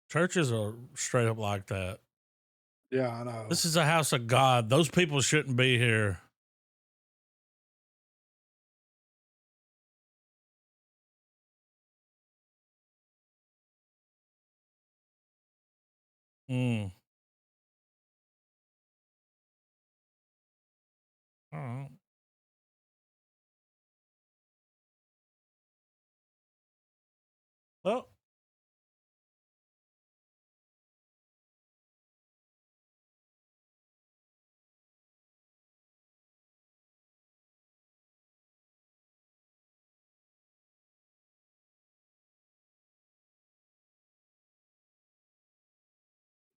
Churches are straight up like that. Yeah, I know. This is a house of God. Those people shouldn't be here. Mm. All right. Well,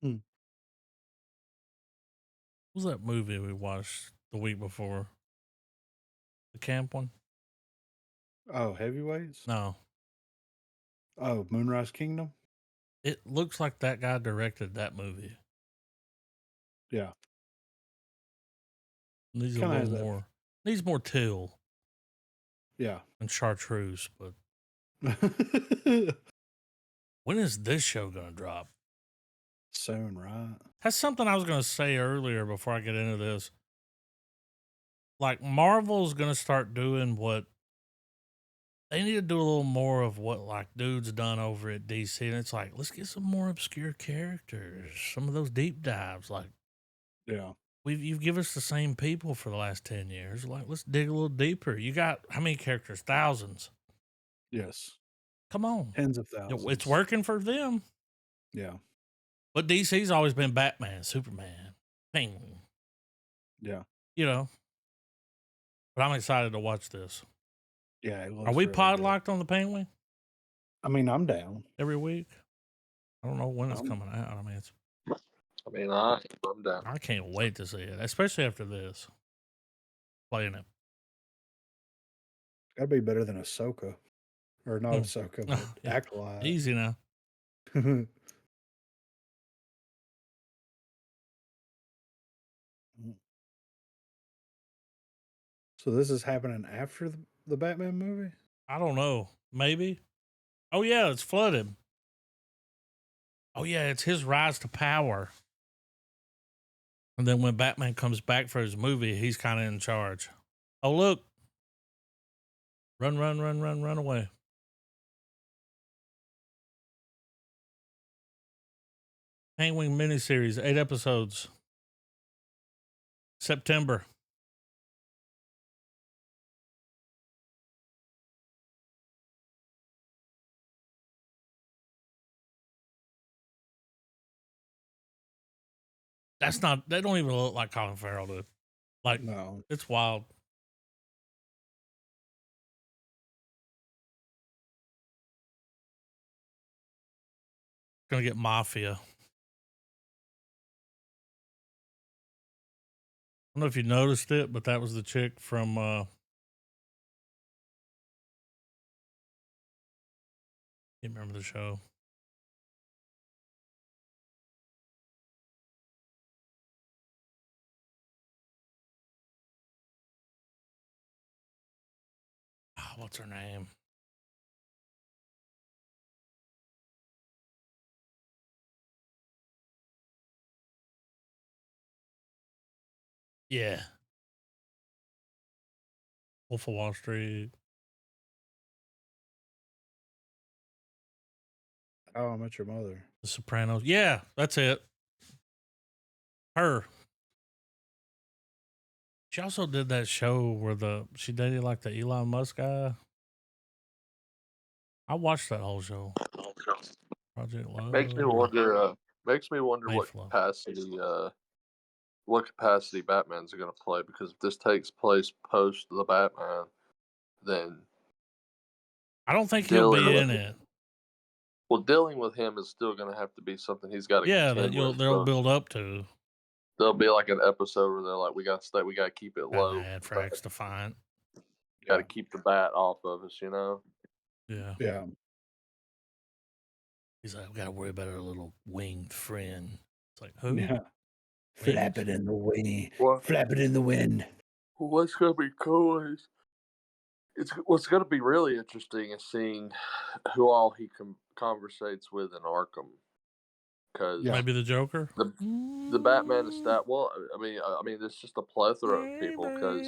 Mm. what was that movie we watched the week before? The camp one? Oh, heavyweights? No. Oh, Moonrise Kingdom? It looks like that guy directed that movie. Yeah. Needs a Kind of little has that. more. Needs more till Yeah. and chartreuse. But when is this show gonna drop? Soon, right? That's something I was gonna say earlier before I get into this. Like Marvel's gonna start doing what they need to do, a little more of what like dudes done over at DC, and it's like, let's get some more obscure characters, some of those deep dives. Like Yeah. you've given us the same people for the last 10 years. Like, let's dig a little deeper. You got how many characters? Thousands. Yes. Come on. Tens of It's thousands. working for them. Yeah. But DC's always been Batman, Superman, Penguin, Yeah. you know. But I'm excited to watch this. Yeah. It Are looks we really pod good. locked on the Penguin I mean, I'm down. every week? I don't know when it's I'm, coming out. I mean, I'm down. I can't wait to see it, especially after this. Playing it. That'd be better than Ahsoka. Or not Ahsoka, but Yeah. Acolyte. Easy now. So this is happening after the Batman movie? I don't know. Maybe. Oh, yeah, it's flooded. Oh, yeah, it's his rise to power. And then when Batman comes back for his movie, he's kind of in charge. Oh, look. Run, run, run, run, run away. Penguin miniseries, 8 episodes. September. That's not, they don't even look like Colin Farrell, dude. Like, No. it's wild. Gonna get Mafia. don't know if you noticed it, but that was the chick from can't remember the show. What's her name? Yeah. Wolf of Wall Street. Oh, I Met Your Mother. The Sopranos. Yeah, that's it. Her. She also did that show where she dated like the Elon Musk guy. I watched that whole show. Project Love. Makes me wonder. Makes me wonder what capacity Batman's going to play, because if this takes place post the Batman, then I don't think he'll be in it. Well, dealing with him is still going to have to be something he's got to contend with. They'll build up to. There'll be like an episode where they're like, we got to keep it low. Anthrax Defiant. Got to keep the bat off of us, you know? Yeah. Yeah. He's like, we got to worry about our little winged friend. It's like, who? Yeah. Flap it in the wind. What? Flap it in the wind. What's going to be cool is what's going to be really interesting is seeing who all he conversates with in Arkham. Because maybe the Joker, the Batman is that. Well, I mean, it's just a plethora of people. Because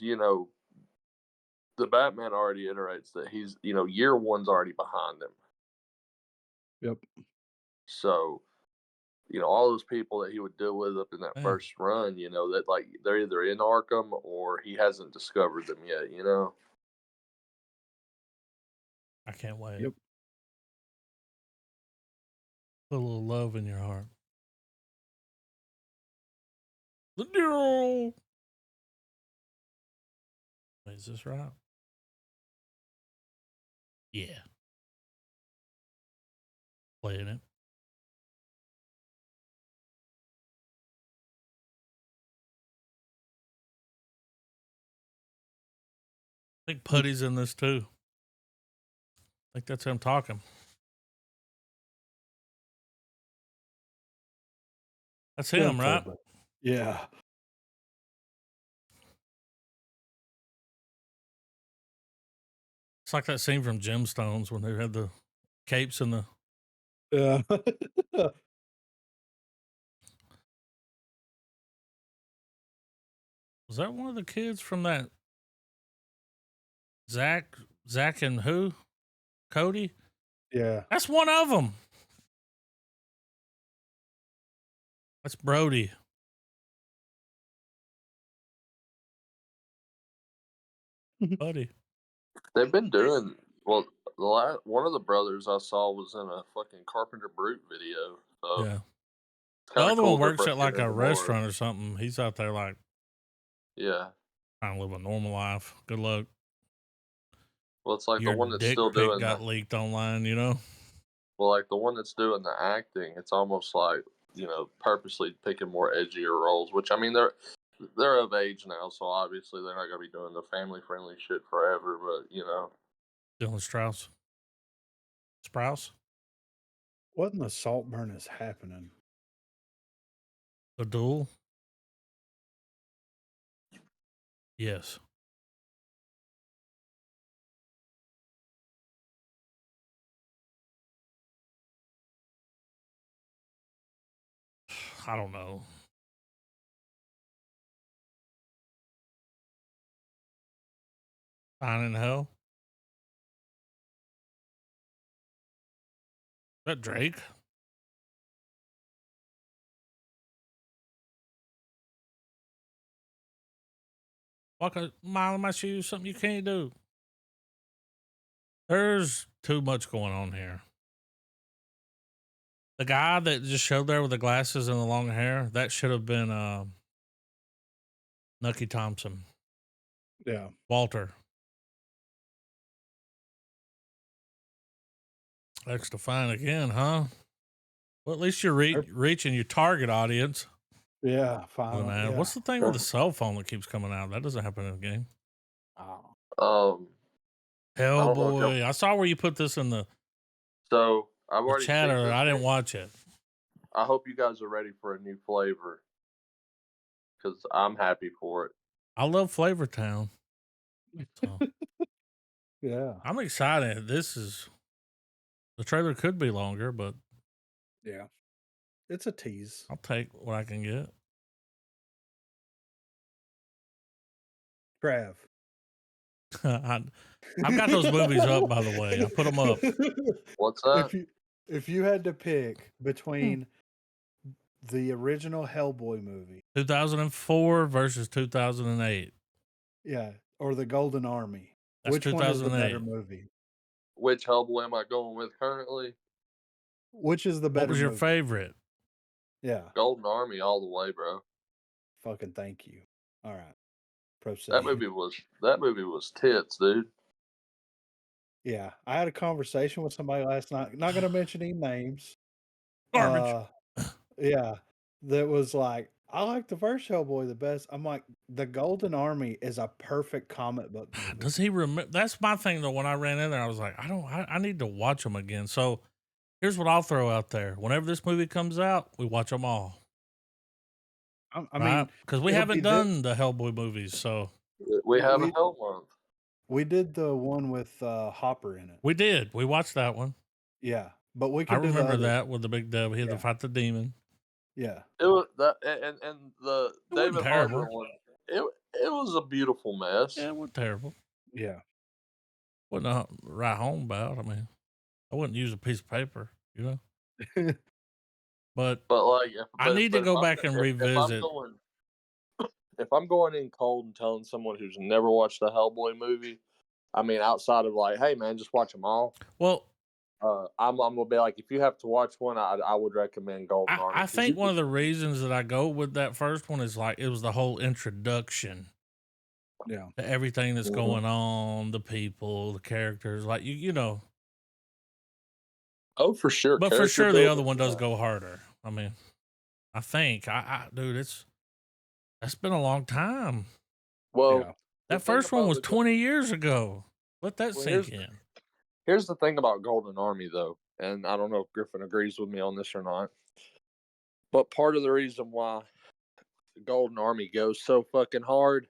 the Batman already iterates that he's year one's already behind him. Yep. So, all those people that he would deal with up in that first run, that like they're either in Arkham or he hasn't discovered them yet. I can't wait. Yep. Put a little love in your heart. The deal. Is this right? Yeah. Playing it. I think Putty's in this too. I think that's him talking. That's him, right? Yeah. It's like that scene from Gemstones when they had the capes and the. Yeah. Was that one of the kids from that? Zach and who? Cody? Yeah. That's one of them. That's Brody. Buddy. They've been doing well. One of the brothers I saw was in a fucking Carpenter Brute video. So yeah. The other one works at like a restaurant or something. He's out there like, yeah, trying to live a normal life. Good luck. Well, it's like your the one that's dick still pic doing got leaked online, Well, like the one that's doing the acting, it's almost like purposely picking more edgier roles. Which, I mean, they're of age now, so obviously they're not gonna be doing the family friendly shit forever. But Dylan Strauss. Sprouse. What in the Saltburn is happening? The Duel. Yes. I don't know. Fine in Hell. Is that Drake? Walk a mile in my shoes, something you can't do. There's too much going on here. The guy that just showed there with the glasses and the long hair, that should have been Nucky Thompson. Yeah. Walter. X Defiant again, huh? Well, at least you're reaching your target audience. Yeah, Doesn't finally, matter. yeah. What's the thing with the cell phone that keeps coming out? That doesn't happen in the game. Oh. I don't know if y'all. Hellboy. I saw where you put this in the So I've already seen chatter. this I didn't game. watch it. I hope you guys are ready for a new flavor because I'm happy for it. I love Flavor Town. So Yeah, I'm excited. The trailer could be longer, but yeah. It's a tease. I'll take what I can get. Trav. I've got those movies up, by the way. I put them up. What's that? If you had to pick between the original Hellboy movie, 2004 versus 2008. yeah, or the Golden Army, That's which one is the better 2008. movie? Which Hellboy am I going with currently? Which is the What better was your movie? favorite? Yeah, Golden Army all the way, bro. fucking thank you. All right, proceed. That movie was tits, dude. Yeah, I had a conversation with somebody last night. Not going to mention any names. Garbage. Yeah, that was like, I like the first Hellboy the best. I'm like, the Golden Army is a perfect comic book movie. Does he remember? That's my thing though. When I ran in there, I was like, I need to watch them again. So here's what I'll throw out there. Whenever this movie comes out, we watch them all. I Right? mean, Because we it'll haven't be done the Hellboy movies. So We have a we Hell Month. we did the one with Hopper in it. we did. We watched that one. Yeah, but we I could do the remember other. that with the big devil. He had to Yeah. fight the demon. Yeah, It was that, and the It wasn't David terrible. Harbour one. It was a beautiful mess. Yeah, it wasn't terrible. yeah. Wasn't a write home about. I mean, I wouldn't use a piece of paper, you know. But But I need to if go I'm, back and revisit. if I'm going in cold and telling someone who's never watched the Hellboy movie, I mean, outside of like, hey man, just watch them all. Well, I'm gonna be like, if you have to watch one, I would recommend Golden Army. I think one of the reasons that I go with that first one is like it was the whole introduction Yeah. to everything that's Mhm. going on, the people, the characters, like you know. Oh, for sure. But for Character sure, the other building, one does yeah. go harder. I mean, I think dude, that's been a long time. Well, Yeah. That first one was 20 years ago. Let that sink in. Here's the thing about Golden Army, though, and I don't know if Griffin agrees with me on this or not, but part of the reason why the Golden Army goes so fucking hard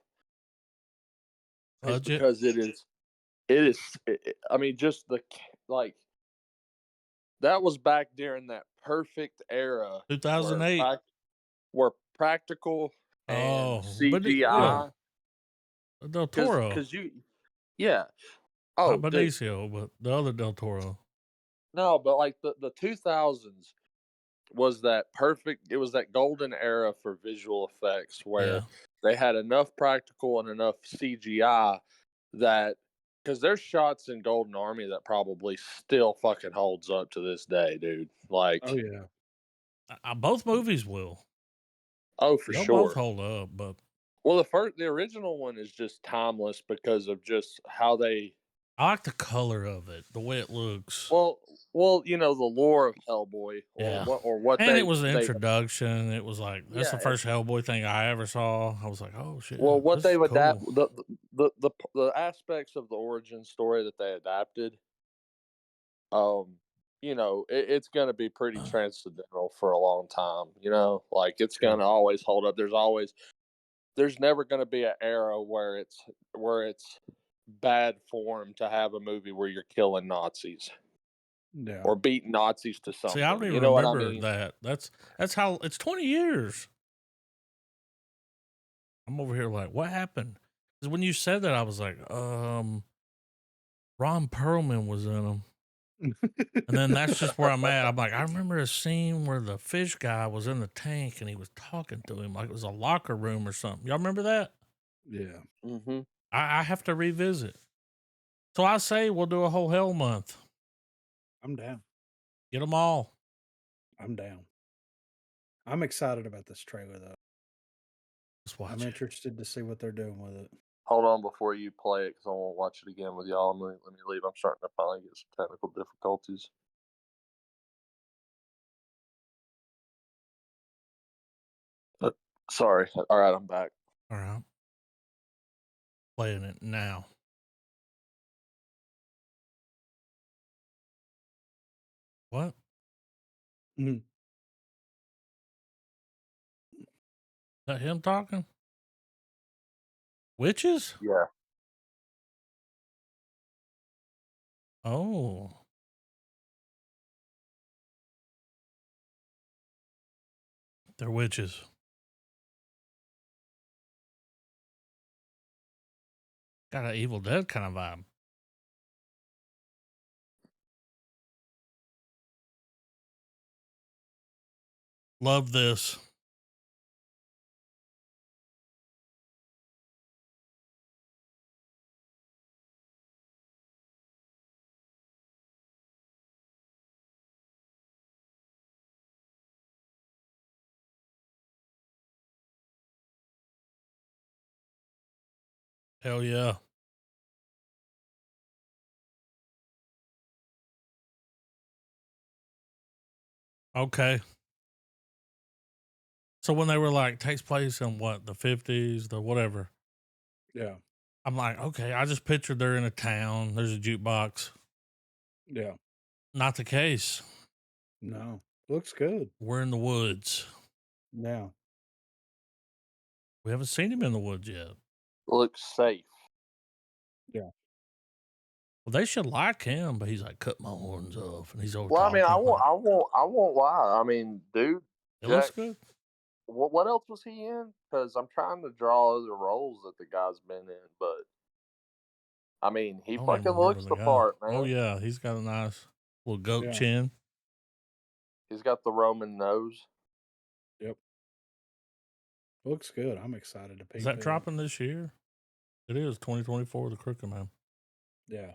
is because I mean, just like that was back during that perfect era 2008. where practical and CGI. Del Toro. Because yeah. Oh, not Benicio, but the other Del Toro. No, but like the 2000s was that perfect. It was that golden era for visual effects where they had enough practical and enough CGI that because there's shots in Golden Army that probably still fucking holds up to this day, dude. Like, oh yeah, both movies will. Oh, for They'll sure. both hold up, but well, the original one is just timeless because of just how they. I like the color of it, the way it looks. Well, you know the lore of Hellboy, what and it was the introduction. It was like that's the first Hellboy thing I ever saw. I was like, oh shit. Well, what they would adapt the aspects of the origin story that they adapted, you know, it's going to be pretty transcendental for a long time. You know, like it's going to always hold up. There's never going to be an era where it's bad form to have a movie where you're killing Nazis. Yeah. Or beating Nazis to something. See, I don't even remember what I mean? that. That's how it's 20 years. I'm over here like, what happened? Because when you said that, I was like, Ron Perlman was in them. And then that's just where I'm at. I'm like, I remember a scene where the fish guy was in the tank and he was talking to him like it was a locker room or something. Y'all remember that? Yeah. Mm-hmm. I have to revisit. So I say we'll do a whole Hell month. I'm down. Get them all. I'm down. I'm excited about this trailer though. Let's watch I'm interested to see what they're doing with it. Hold on before you play it because I want to watch it again with y'all. Let me leave. I'm starting to finally get some technical difficulties. Sorry. All right, I'm back. All right. Playing it now. What? Mhm. Is that him talking? Witches? Yeah. Oh. They're witches. Got an Evil Dead kind of vibe. Love this. Hell yeah. Okay. So when they were like, takes place in what, the 50s, the whatever. Yeah. I'm like, okay, I just pictured they're in a town. There's a jukebox. Yeah. Not the case. No. Looks good. We're in the woods. Yeah. We haven't seen him in the woods yet. Looks safe. Yeah. Well, they should like him, but he's like, cut my horns off. And he's over Well, I mean, talking. I won't lie. I mean, dude, It looks Jack. good. What else was he in? Because I'm trying to draw other roles that the guy's been in, but I mean, he I don't even fucking remember looks the the guy. part, Oh, man. yeah. He's got a nice little goat Yeah. chin. He's got the Roman nose. Yep. Looks good. I'm excited to Is peep that it. dropping this year? It is 2024, The Crooked Man. Yeah.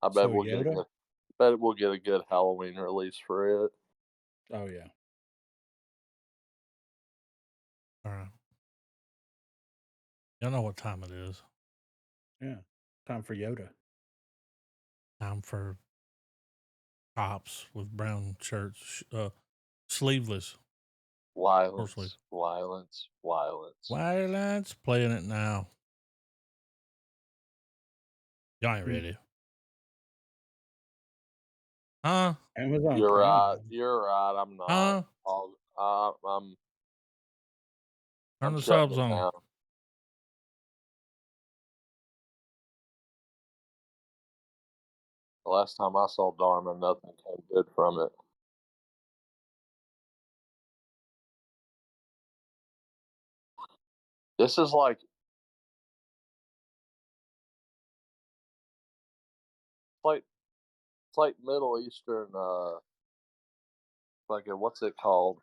I bet So we'll get a Yoda? good, bet we'll get a good Halloween release for it. Oh yeah. All right. Y'all know what time it is. Yeah. Time for Yoda. Time for cops with brown shirts, sleeveless. Violence, violence, violence. Violence. Playing it now. Y'all ain't Mm. ready. Huh? Amazon You're right. Prime. You're right. I'm not. Huh? I'm Turn I'm the shutting subs it on. down. The last time I saw Dharma, nothing came good from it. This is like it's like Middle Eastern like what's it called?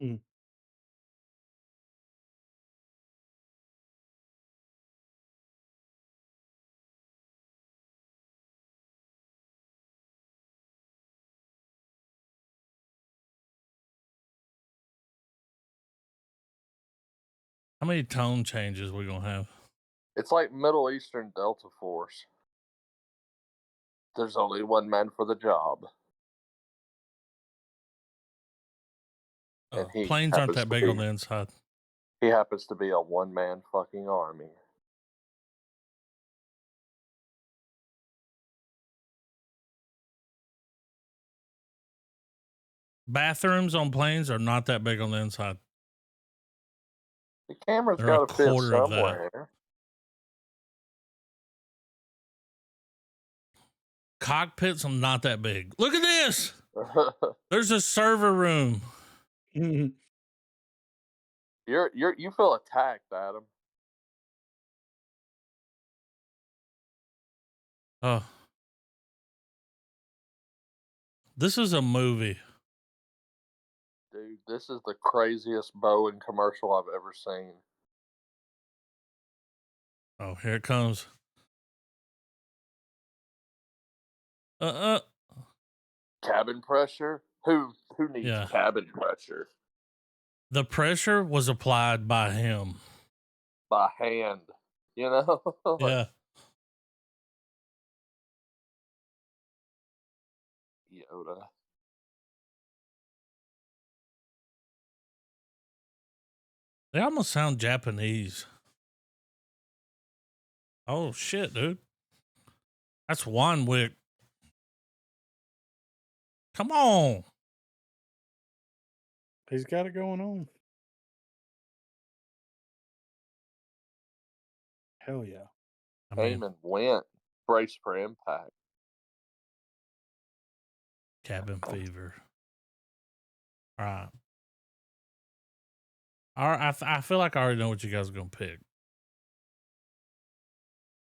Mm. How many tone changes we gonna have? It's like Middle Eastern Delta Force. There's only one man for the job. And Planes aren't that big on the inside. he happens to be a one man fucking army. Bathrooms on planes are not that big on the inside. The camera's They're a got to fit quarter of that. somewhere. Cockpits are not that big. Look at this. There's a server room. Mhm. You feel attacked, Adam. This is a movie. Dude, this is the craziest Boeing commercial I've ever seen. Oh, here it comes. Cabin pressure? Who needs Yeah. cabin pressure? The pressure was applied by him. By hand. You know? Yeah. Yoda. They almost sound Japanese. Oh shit, dude. That's Wanwick. Come on. He's got it going on. Hell yeah. I mean, Heyman went. Brace for impact. cabin fever. All right. All right. I feel like I already know what you guys are going to pick.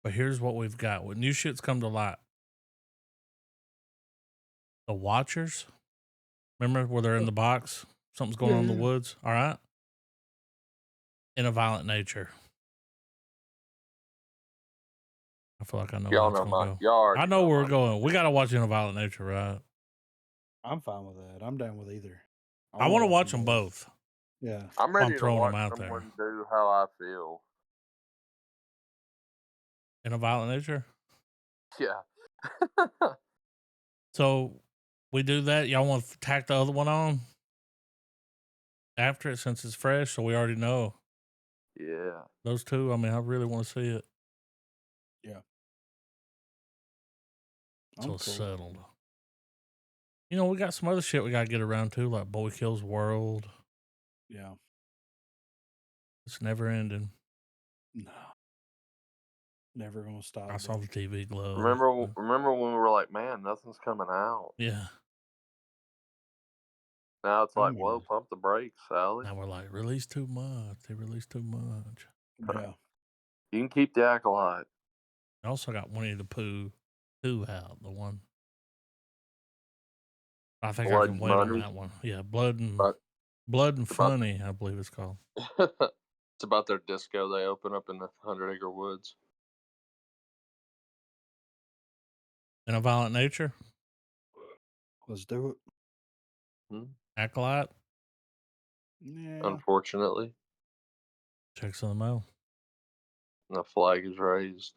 But here's what we've got. When new shit's come to light, the Watchers, remember where they're in the box? Something's going on in the woods. All right. In a Violent Nature. I feel like I know Y'all where know it's my. going to go. Y'all already I know know where we're my- going. We got to watch In a Violent Nature, right? I'm fine with that. I'm down with either. I want to watch them both. Yeah. I'm ready to throwing watch them out someone there. do how I feel. In a Violent Nature? Yeah. So we do that. Y'all want to tack the other one on after it since it's fresh, so we already know Yeah. those two. I mean, I really want to see it. Yeah. So I'm it's cool. settled. You know, we got some other shit we got to get around to, like Boy Kills World. Yeah. It's never ending. No. Never gonna stop. I saw the TV glow. Remember when we were like, man, nothing's coming out. Yeah. Now it's like, remember. whoa, pump the brakes, Sally. Now we're like, release too much. They released too much. Yeah. You can keep the Acolyte. I also got Winnie the Pooh 2 out, the one. I think Blood I can and wait on Money. that one. Yeah, Blood and About- Funny, I believe it's called. It's about their disco they open up in the 100 Acre Woods. In a Violent Nature? Let's do it. Acolyte? Yeah. Unfortunately, Checks in the mail. the flag is raised.